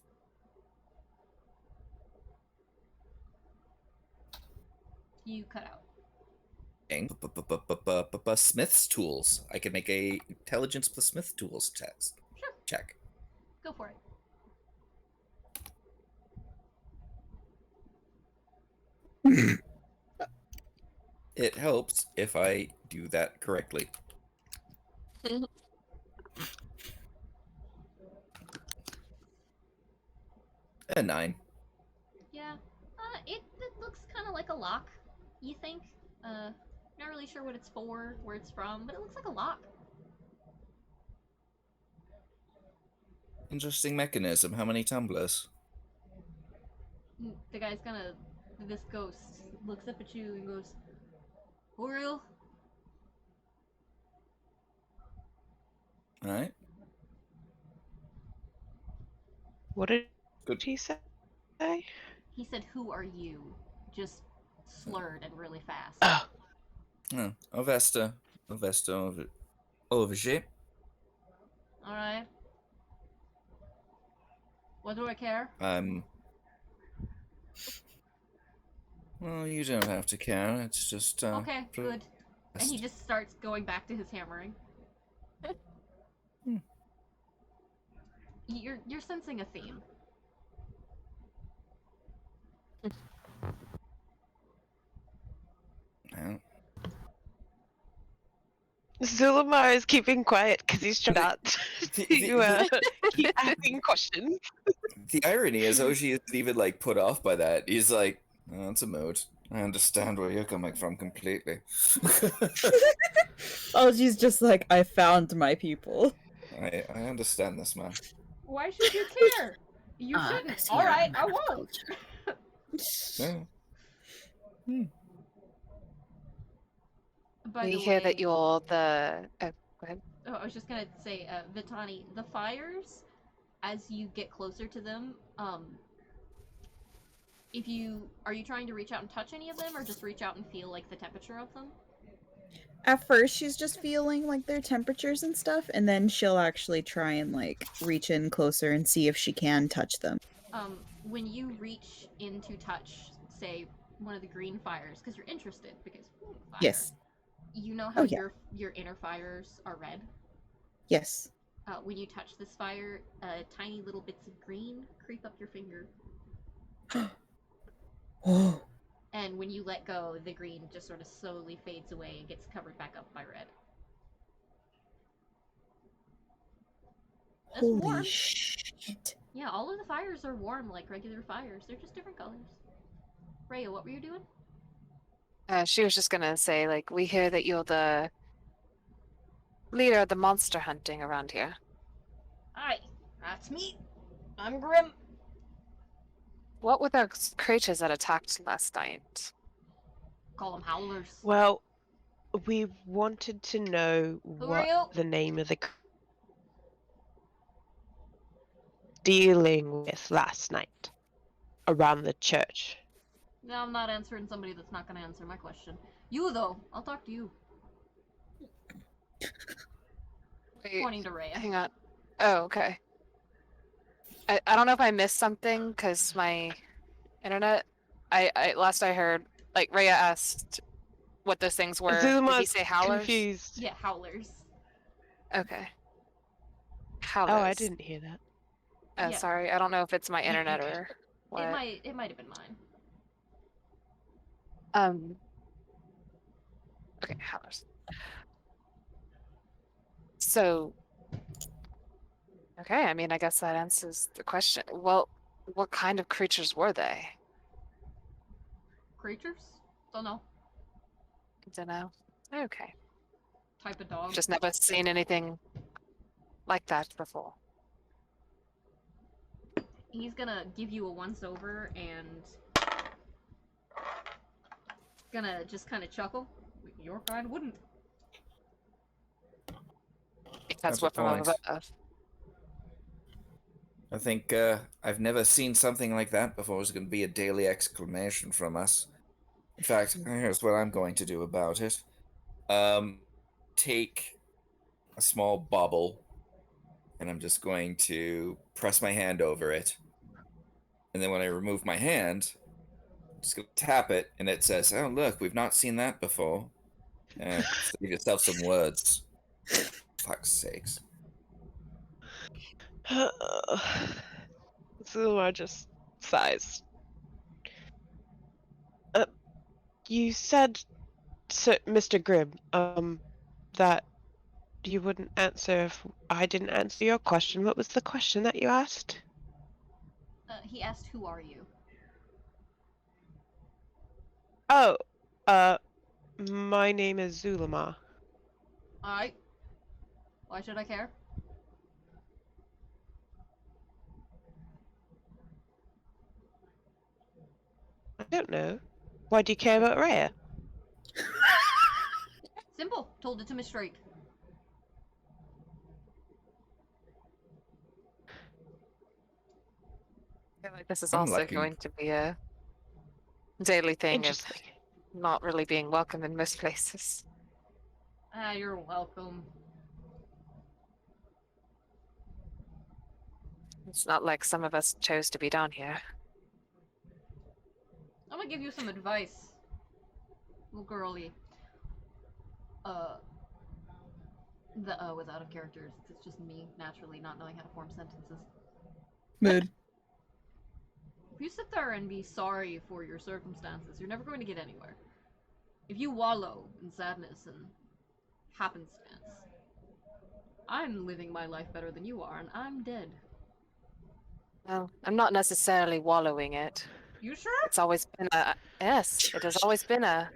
You cut out. Smith's tools. I could make a intelligence plus Smith tools test. Sure. Check. Go for it. It helps if I do that correctly. A 9. Yeah. It looks kind of like a lock, you think? Not really sure what it's for, where it's from, but it looks like a lock. Interesting mechanism. How many tumblers? The guy's gonna... This ghost looks up at you and goes, "For real?" Alright. What did Good. he say? He said, "Who are you?" Just slurred and really fast. Oh, Oh, Orvestre. Augervie. Alright. What do I care? Well, you don't have to care. It's just, Okay, good. And he just starts going back to his hammering. You're sensing a theme. Well, Zulmar is keeping quiet because he's trying not The- to keep asking questions. The irony is Augie isn't even like put off by that. He's like, oh, it's a mood. I understand where you're coming from completely. Oh, she's just like, I found my people. I understand this, man. Why should you care? You shouldn't. as All you're a right, man I of won't. Yeah. By we the hear way, that you're the. Oh, go ahead. oh, I was just gonna say, Vitani, the fires, as you get closer to them, are you trying to reach out and touch any of them, or just reach out and feel like the temperature of them? At first, she's just feeling like their temperatures and stuff, and then she'll actually try and like reach in closer and see if she can touch them. When you reach in to touch, say, one of the green fires, because you're interested, because fire, Yes. you know how Oh, yeah. your inner fires are red. Yes. When you touch this fire, tiny little bits of green creep up your finger, Oh. and when you let go, the green just sort of slowly fades away and gets covered back up by red. That's Holy warm. shit. Yeah, all of the fires are warm like regular fires. They're just different colors. Rhea, what were you doing? She was just gonna say, like, we hear that you're the leader of the monster hunting around here. Hi, that's me. I'm Grim. What were those creatures that attacked last night? Call them howlers. Well, we wanted to know Who are you? what the name of the dealing with last night around the church. No, I'm not answering somebody that's not going to answer my question. You, though. I'll talk to you. Wait, Pointing to Rhea. hang on. Oh, okay. I don't know if I missed something because my internet. I last I heard, like Rhea asked what those things were. Did he Zulma's say howlers? confused. Yeah, howlers. Okay. Oh, Howlers. I didn't hear that. Oh, Yeah. sorry. I don't know if it's my internet Okay. or what. It might have been mine. Okay, howlers. So. Okay, I mean, I guess that answers the question. Well, what kind of creatures were they? Creatures? Don't know. Don't know. Okay. Type of dog. Just never seen anything like that before. He's gonna give you a once over and gonna just kind of chuckle. Your kind wouldn't. That's a what from point. above. I think I've never seen something like that before. It's going to be a daily exclamation from us. In fact, here's what I'm going to do about it. Take a small bauble, and I'm just going to press my hand over it. And then when I remove my hand, I'm just going to tap it, and it says, oh, look, we've not seen that before. Save yourself some words. Fuck's sakes. Zulmar just sighs. You said, Mr. Grimm, that you wouldn't answer if I didn't answer your question. What was the question that you asked? He asked, "Who are you?" Oh, my name is Zulmar. Alright. Why should I care? I don't know. Why do you care about Rhea? Simple. Told it to me straight. I feel like this is I'm also lucky. going to be a daily thing of Interesting. not really being welcome in most places. Ah, you're welcome. It's not like some of us chose to be down here. I'm gonna give you some advice. Little girly. The was out of character. It's just me naturally not knowing how to form sentences. Mood. If you sit there and be sorry for your circumstances, you're never going to get anywhere. If you wallow in sadness and happenstance. I'm living my life better than you are, and I'm dead. Well, I'm not necessarily wallowing it. You sure? It's always been a yes. It has always been a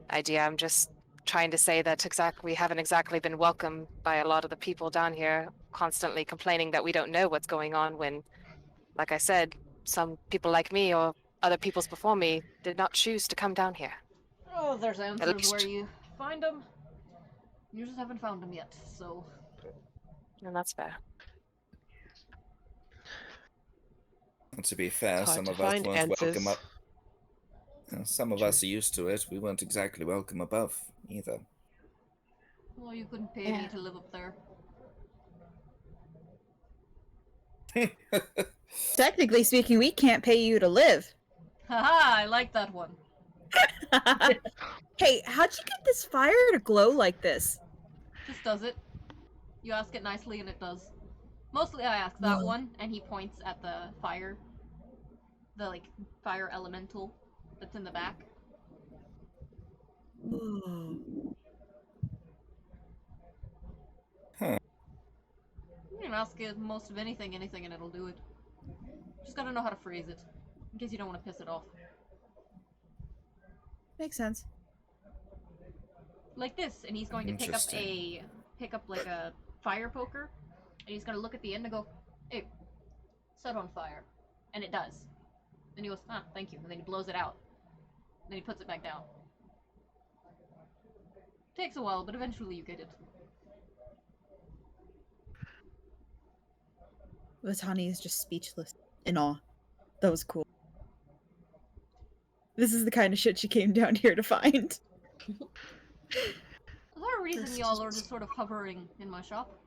idea. I'm just trying to say that we haven't exactly been welcomed by a lot of the people down here, constantly complaining that we don't know what's going on when, like I said, some people like me or other peoples before me did not choose to come down here. Oh, there's answers least- where you find them. You just haven't found them yet, so... And that's fair. And to be fair, It's hard some to of us find weren't welcome answers. up. Some of True. us are used to it. We weren't exactly welcome above either. Well, you couldn't pay Yeah. me to live up there. Technically speaking, we can't pay you to live. Haha, I like that one. Hey, how'd you get this fire to glow like this? Just does it. You ask it nicely and it does. Mostly I ask that one, and he points at the fire. The, like, fire elemental that's in the back. Huh. You can ask it most of anything, and it'll do it. Just gotta know how to phrase it, in case you don't want to piss it off. Makes sense. Like this, and he's going to Interesting. pick up like a fire poker, and he's gonna look at the end and go, "Hey, set on fire," and it does. Then he goes, "Ah, thank you," and then he blows it out. Then he puts it back down. Takes a while, but eventually you get it. Vatani is just speechless in awe. That was cool. This is the kind of shit she came down here to find. Is there a reason y'all are just sort of hovering in my shop?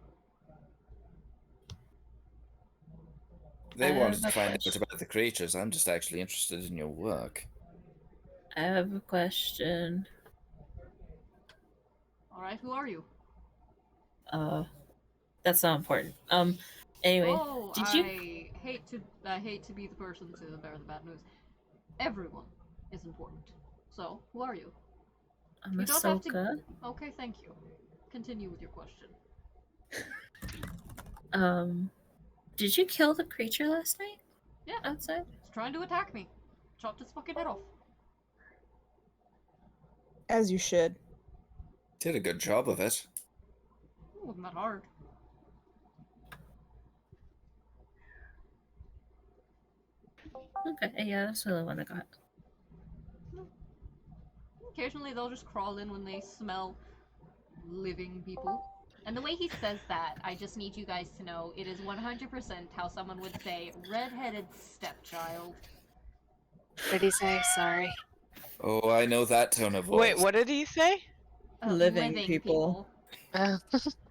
They I wanted have to a find out question. about the creatures. I'm just actually interested in your work. I have a question. Alright, who are you? That's not important. Anyway, Oh, did you? I hate to be the person to bear the bad news. Everyone is important. So, who are you? I'm You don't have to- Ahsoka. Okay, thank you. Continue with your question. Did you kill the creature last night? Yeah. Outside? It's trying to attack me. Chopped its fucking head off. As you should. Did a good job of it. It wasn't that hard. Okay, yeah, that's the only one I got. Occasionally they'll just crawl in when they smell living people. And the way he says that, I just need you guys to know, it is 100% how someone would say, red-headed stepchild. What did he say? Sorry. Oh, I know that tone of voice. Wait, what did he say? Living people.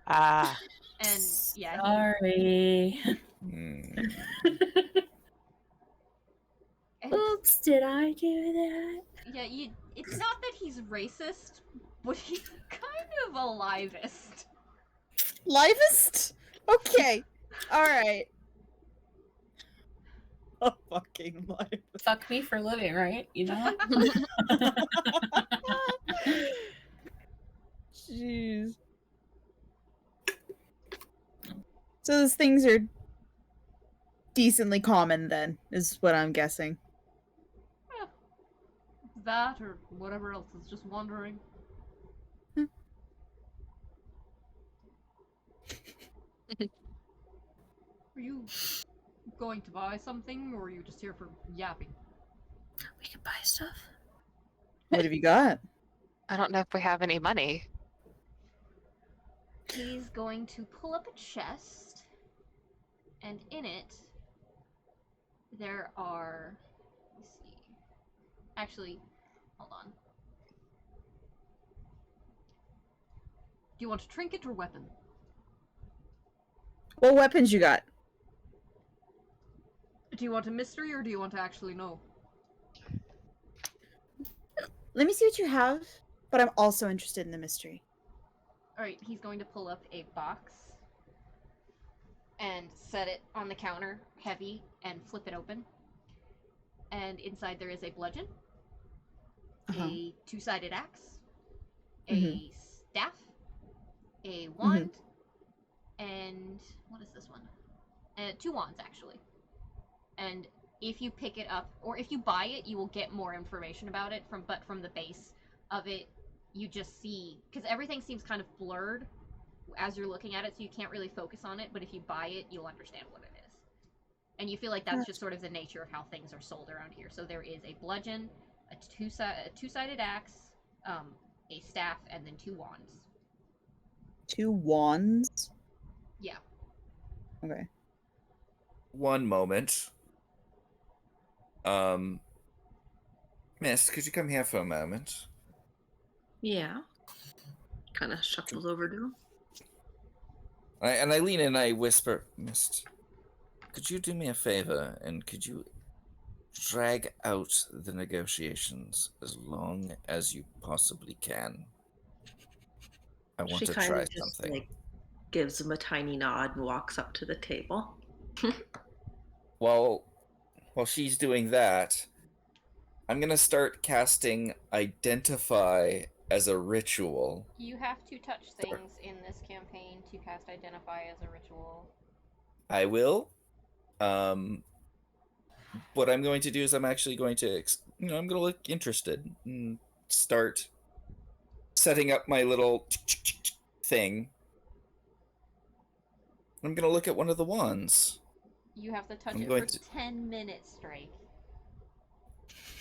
Ah. And, yeah, Sorry. Hmm. and, Oops, did I do that? yeah, it's not that he's racist, but he's kind of a livist. Livest? Okay. Alright. A fucking life. Fuck me for living, right? You know? Jeez. So those things are decently common then, is what I'm guessing. That, or whatever else is just wandering. Are you going to buy something, or are you just here for yapping? We can buy stuff. What have you got? I don't know if we have any money. He's going to pull up a chest, and in it, there are... Let's see. Actually, hold on. Do you want a trinket or weapon? What weapons you got? Do you want a mystery, or do you want to actually know? Let me see what you have, but I'm also interested in the mystery. Alright, he's going to pull up a box and set it on the counter, heavy, and flip it open. And inside there is a bludgeon, Uh-huh. a two-sided axe, a staff, a wand, and what is this one? 2 wands, actually. And if you pick it up, or if you buy it, you will get more information about it, from the base of it, you just see, because everything seems kind of blurred as you're looking at it, so you can't really focus on it, but if you buy it, you'll understand what it is. And you feel like that's just sort of the nature of how things are sold around here. So there is a bludgeon, a two-sided axe, a staff, and then 2 wands. 2 wands? Yeah. Okay. One moment. Miss, could you come here for a moment? Yeah. Kind of shuffles over to him. I lean in and I whisper, Miss, could you do me a favor and could you drag out the negotiations as long as you possibly can? I want She to kind try of just something. like gives him a tiny nod and walks up to the table. While she's doing that, I'm gonna start casting Identify as a ritual. You have to touch things in this campaign to cast Identify as a ritual. I will. What I'm going to do is I'm actually going to, I'm going to look interested and start setting up my little thing. I'm going to look at one of the wands. You have to touch I'm it going for to- 10 minutes straight.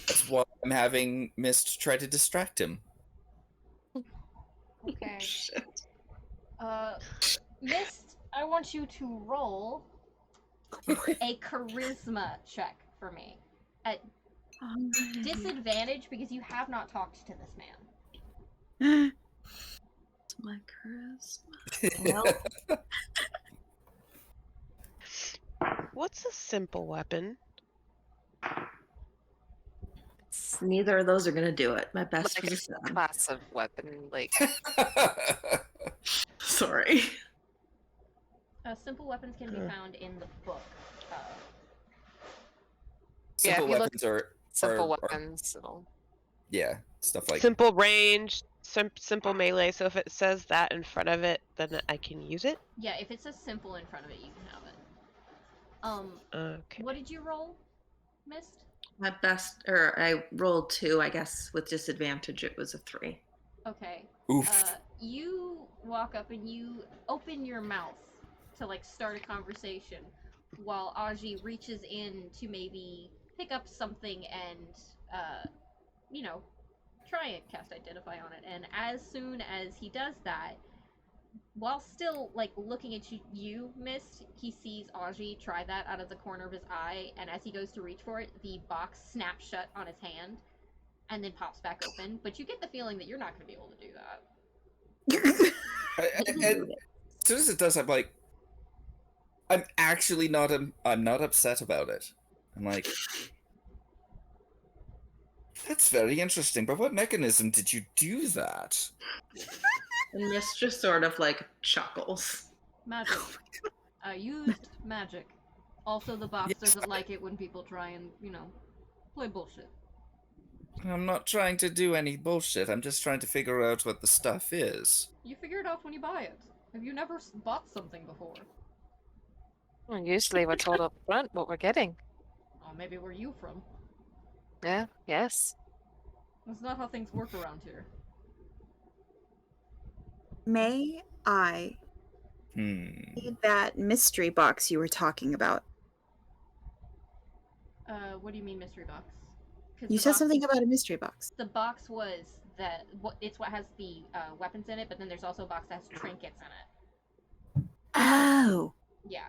That's why I'm having Mist try to distract him. Okay. Shit. Mist, I want you to roll a charisma check for me. At disadvantage because you have not talked to this man. My charisma. Well, What's a simple weapon? It's neither of those are gonna do it. My best like was a a 7. class of weapon. Like, Sorry. Simple weapons can be Huh. found in the book. Simple if you look- weapons are simple are- weapons. It'll... yeah, stuff like Simple range, simple melee. So if it says that in front of it, then I can use it. Yeah, if it says simple in front of it, you can have it. Okay. What did you roll, Mist? My best, or I rolled 2, I guess, with disadvantage. It was a 3. Okay. oof. You walk up and you open your mouth to like start a conversation while Augie reaches in to maybe pick up something and try and cast Identify on it. And as soon as he does that, while still like looking at you, Mist, he sees Augie try that out of the corner of his eye, and as he goes to reach for it, the box snaps shut on his hand and then pops back open. But you get the feeling that you're not going to be able to do that. And as soon as it does, I'm like, I'm actually not. I'm not upset about it. I'm like, that's very interesting. But what mechanism did you do that? And Mist just sort of like chuckles. Magic. I used magic. Also, the box Yes, doesn't like it when people try and, play bullshit. I'm not trying to do any bullshit. I'm just trying to figure out what the stuff is. You figure it out when you buy it. Have you never bought something before? Well, usually we're told up front what we're getting. Oh, maybe where you from? Yeah. Yes. That's not how things work around here. May I need that mystery box you were talking about? What do you mean mystery box? 'Cause You the said box- something about a mystery box. The box was that it's what has the weapons in it, but then there's also a box that has trinkets in it. Oh. Yeah,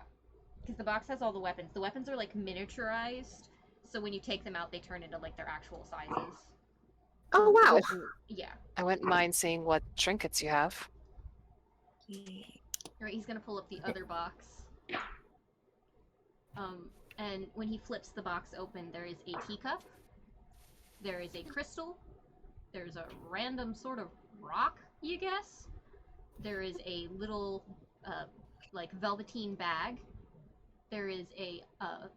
because the box has all the weapons. The weapons are like miniaturized, so when you take them out, they turn into like their actual sizes. Oh wow. Yeah. I wouldn't mind seeing what trinkets you have. Right, he's gonna pull up the other box. And when he flips the box open, there is a teacup, there is a crystal, there's a random sort of rock, you guess. There is a little, like, velveteen bag. There is a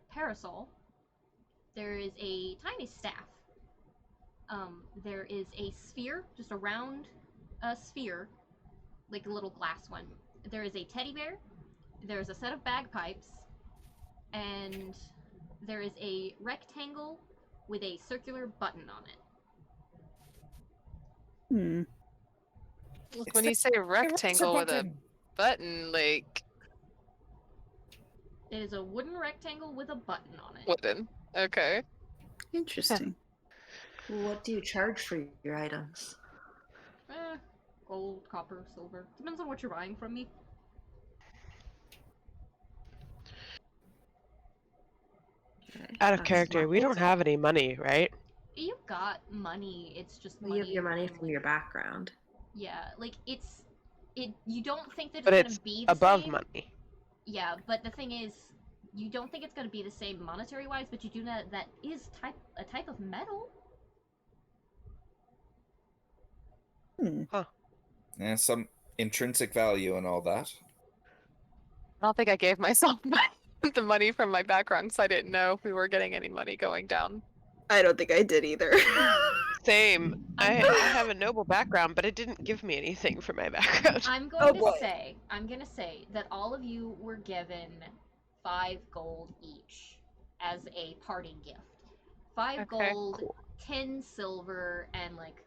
parasol. There is a tiny staff. There is a sphere, just a round sphere, like a little glass one. There is a teddy bear, there's a set of bagpipes, and there is a rectangle with a circular button on it. Hmm. Look, when you say rectangle with a button, like It is a wooden rectangle with a button on it. wooden. Okay. Interesting. What do you charge for your items? Gold, copper, silver. Depends on what you're buying from me. Okay, Out of that's character, we not- don't have any money, right? You've got money, it's just You money. have your money from your background. Yeah, like you don't think that it's But gonna it's be the above same. money. Yeah, but the thing is, you don't think it's gonna be the same monetary wise, but you do know that is a type of metal. Hmm. Yeah, some intrinsic value and all that. I don't think I gave myself the money from my background, so I didn't know if we were getting any money going down. I don't think I did either. Same. I have a noble background, but it didn't give me anything for my background. I'm Oh, going boy. to say that all of you were given 5 gold each as a parting gift. 5 Okay, gold, cool. 10 silver, and like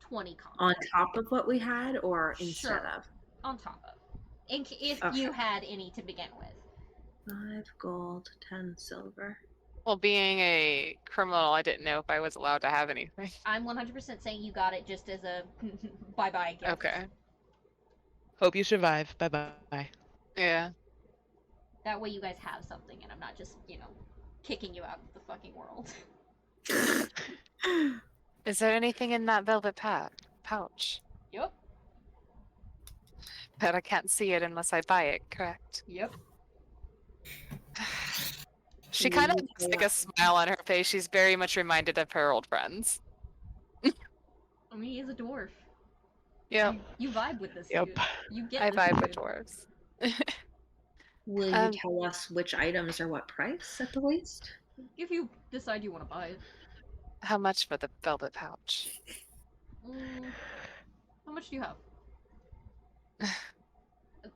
20 copper. On top of what we had, or instead Sure. of? On top of. If Okay. you had any to begin with. 5 5 gold, 10 silver. Well, being a criminal, I didn't know if I was allowed to have anything. I'm 100% saying you got it just as a bye-bye gift. Okay. Hope you survive. Bye bye. Yeah. That way you guys have something and I'm not just, kicking you out of the fucking world. Is there anything in that velvet pouch? Yep. But I can't see it unless I buy it, correct? Yep. She kind of Mm, has like a smile on her face. She's very much reminded of her old friends. I mean, he is a dwarf. Yeah, You vibe with this Yep. dude. You get I this vibe with dude. dwarves. Will you Um, tell us which items are what price at the least? If you decide you want to buy it. How much for the velvet pouch? How much do you have?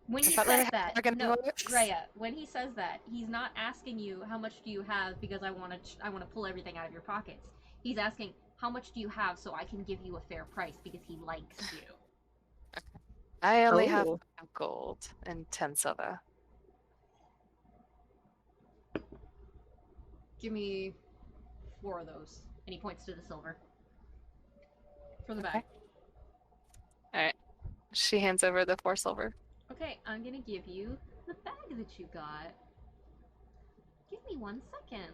When I he thought that I says had that, bargain no, bullets. Rhea, when he says that, he's not asking you how much do you have because I want to pull everything out of your pockets. He's asking how much do you have so I can give you a fair price because he likes you. I only have Oh. 5 gold and 10 silver. Give me 4 of those. And he points to the silver. For the bag. Alright. She hands over the 4 silver. Okay, I'm gonna give you the bag that you got. Give me 1 second.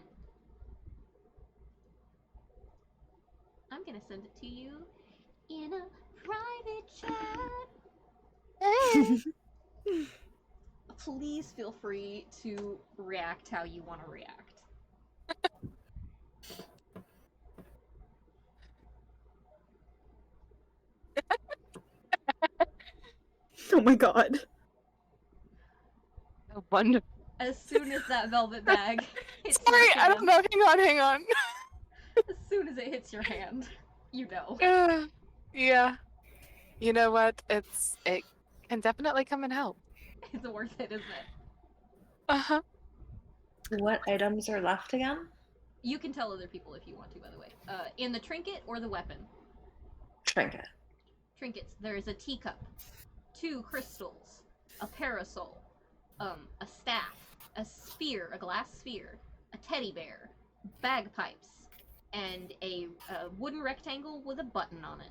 I'm gonna send it to you in a private chat. Please feel free to react how you want to react. Oh my god. Wonderful. As soon as that velvet bag hits Sorry, your I don't hand, know. Hang on. as soon as it hits your hand, you know. Yeah. You know what? It can definitely come and help. It's worth it, isn't it? Uh-huh. What items are left again? You can tell other people if you want to, by the way. In the trinket or the weapon? Trinket. Trinkets. There is a teacup, 2 crystals, a parasol, a staff, a sphere, a glass sphere, a teddy bear, bagpipes, and a wooden rectangle with a button on it.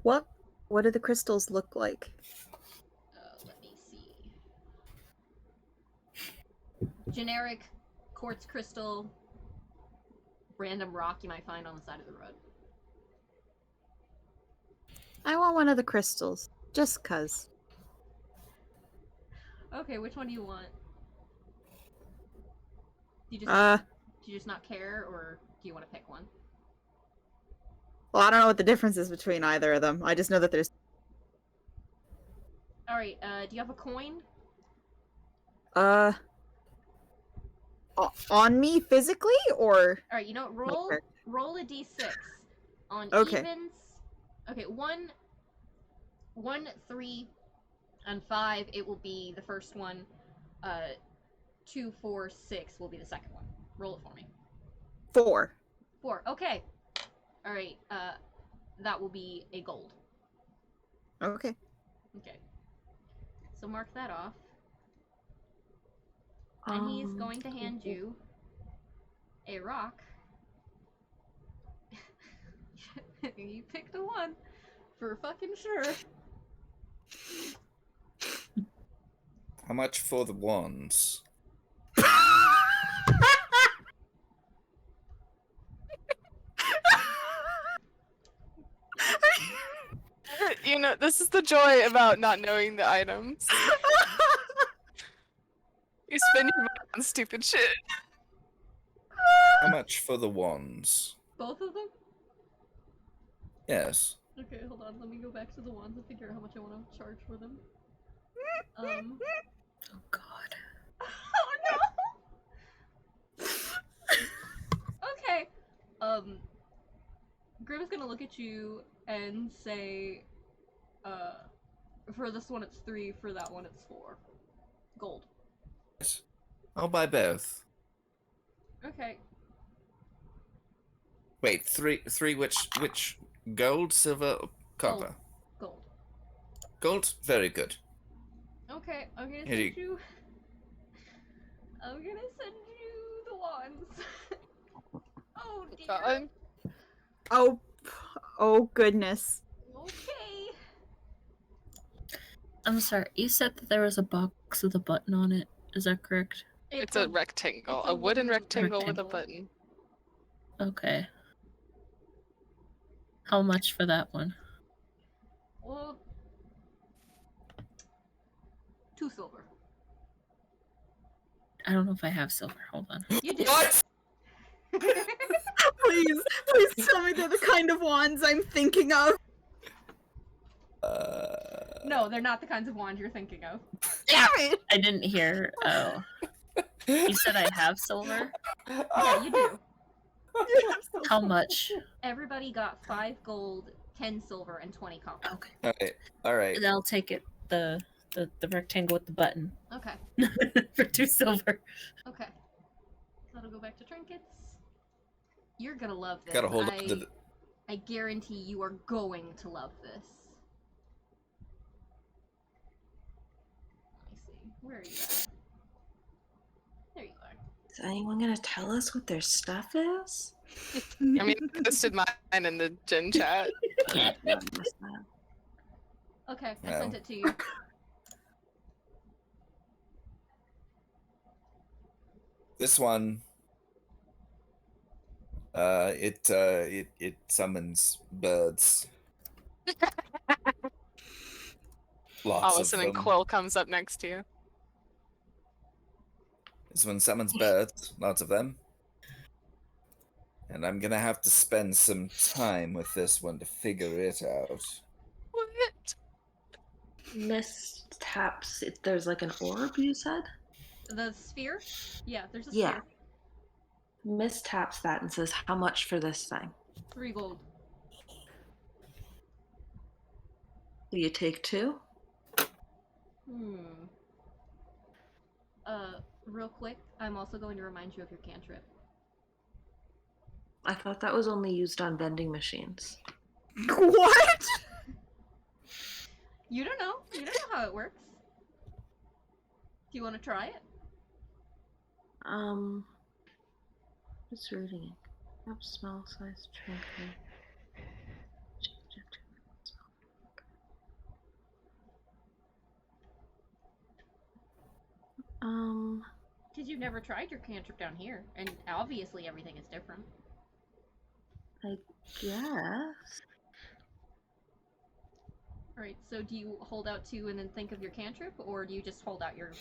What do the crystals look like? Let me see. Generic quartz crystal, random rock you might find on the side of the road. I want one of the crystals. Just cuz. Okay, which one do you want? Do you just not care, or do you want to pick one? Well, I don't know what the difference is between either of them. I just know that there's Alright, do you have a coin? on me physically or Alright, you know, roll a d6. On Okay. evens, Okay, 1, 3, and 5, it will be the first one. 2, 4, 6 will be the second one. Roll it for me. 4. 4. Okay. All right. That will be a gold. Okay. Okay. So mark that off. And he is going to hand you a rock. You picked a 1 for fucking sure. How much for the wands? You know, this is the joy about not knowing the items. You spend your money on stupid shit. How much for the wands? Both of them? Yes. Okay, hold on. Let me go back to the wands and figure out how much I want to charge for them. Oh god. Oh no! Okay. Grim's gonna look at you and say, for this one it's 3, for that one it's 4. Gold. I'll buy both. Okay. Wait, three which gold, silver, or copper? Gold. Gold? Very good. Okay, I'm gonna Here send you... I'm gonna send you the wands. Oh dear. God. Oh goodness. Okay. I'm sorry, you said that there was a box with a button on it. Is that correct? It's a rectangle. it's A wooden rectangle with a rectangle. button. Okay. How much for that one? Well, 2 silver. I don't know if I have silver. Hold on. You do. What? Please tell me they're the kind of wands I'm thinking of. No, they're not the kinds of wands you're thinking of. Damn it! I didn't hear. Oh. You said I have silver? Yeah, you do. How much? Everybody got 5 gold, 10 silver, and 20 copper. Okay. All right. And I'll take it. The rectangle with the button. Okay. For 2 silver. Okay. That'll go back to trinkets. You're gonna love this. Gotta hold on to the... I guarantee you are going to love this. Let me see. Where are you at? There you are. Is anyone gonna tell us what their stuff is? I mean, I posted mine in the gen chat. Okay, I sent No. it to you. This one, it summons birds. Lots All of a of sudden, them. Quill comes up next to you. This one summons birds, lots of them. And I'm gonna have to spend some time with this one to figure it out. What? Mishaps. There's like an orb, you said? The sphere? Yeah, there's a Yeah. sphere. Mistaps that and says, how much for this thing? 3 gold. Do you take 2? Real quick, I'm also going to remind you of your cantrip. I thought that was only used on vending machines. What? You don't know. You don't know how it works. Do you want to try it? Just reading it. Up small size trinket. Because you've never tried your cantrip down here, and obviously everything is different. I guess. Alright, so do you hold out 2 and then think of your cantrip, or do you just hold out your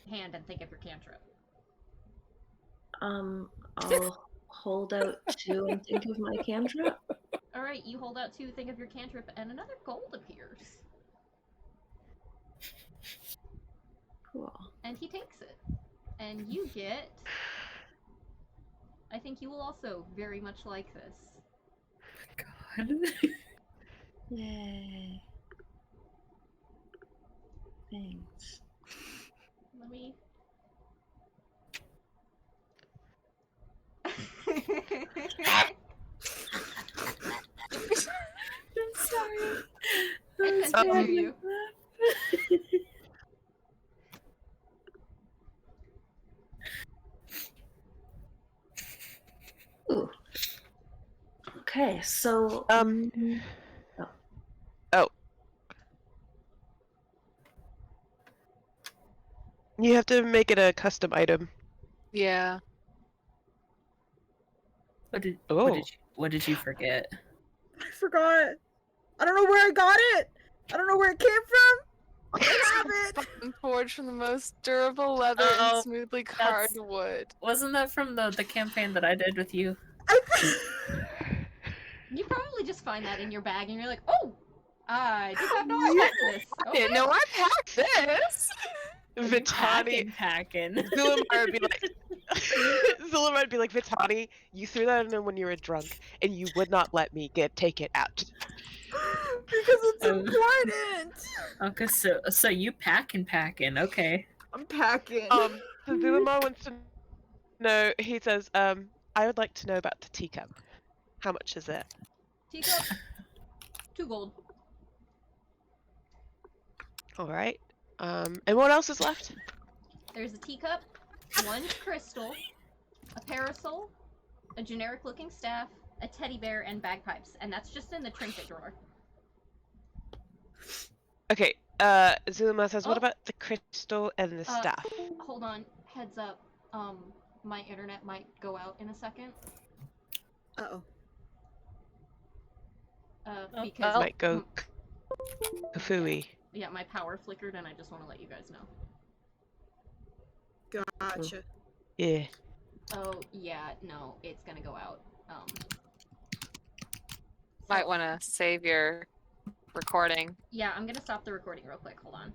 hand and think of your cantrip? I'll hold out 2 and think of my cantrip. Alright, you hold out 2, think of your cantrip, and another gold appears. Cool. And he takes it. And you get... I think you will also very much like this. God. Yay. Thanks. Let me. I'm sorry. I couldn't hear you. Ooh. Okay, so You have to make it a custom item. Yeah. What did Oh. what did you forget? I forgot. I don't know where I got it. I don't know where it came from. I have it. Button forged from the most durable leather Oh, and smoothly carved wood. Wasn't that from the campaign that I did with you? You probably just find that in your bag and you're like, oh, I did not know I had this. I didn't know I packed this! Vitani. Packing. Zulamar would be like, Zulamar would be like, Vitani, you threw that in there when you were drunk, and you would not let me take it out. Because it's important. Okay, so you packing, okay. I'm packing. So Zulamar wants to know. He says, I would like to know about the teacup. How much is it? Teacup, 2 gold. All right. And what else is left? There's a teacup, 1 crystal, a parasol, a generic-looking staff, a teddy bear, and bagpipes, and that's just in the trinket drawer. Okay. Zulamar says, what Oh. about the crystal and the staff? Hold on, heads up. My internet might go out in a second. Uh-oh. Because Might go kafooey. yeah, my power flickered, and I just want to let you guys know. Gotcha. Yeah. Oh yeah, no, it's gonna go out. Might want to save your recording. Yeah, I'm gonna stop the recording real quick. Hold on.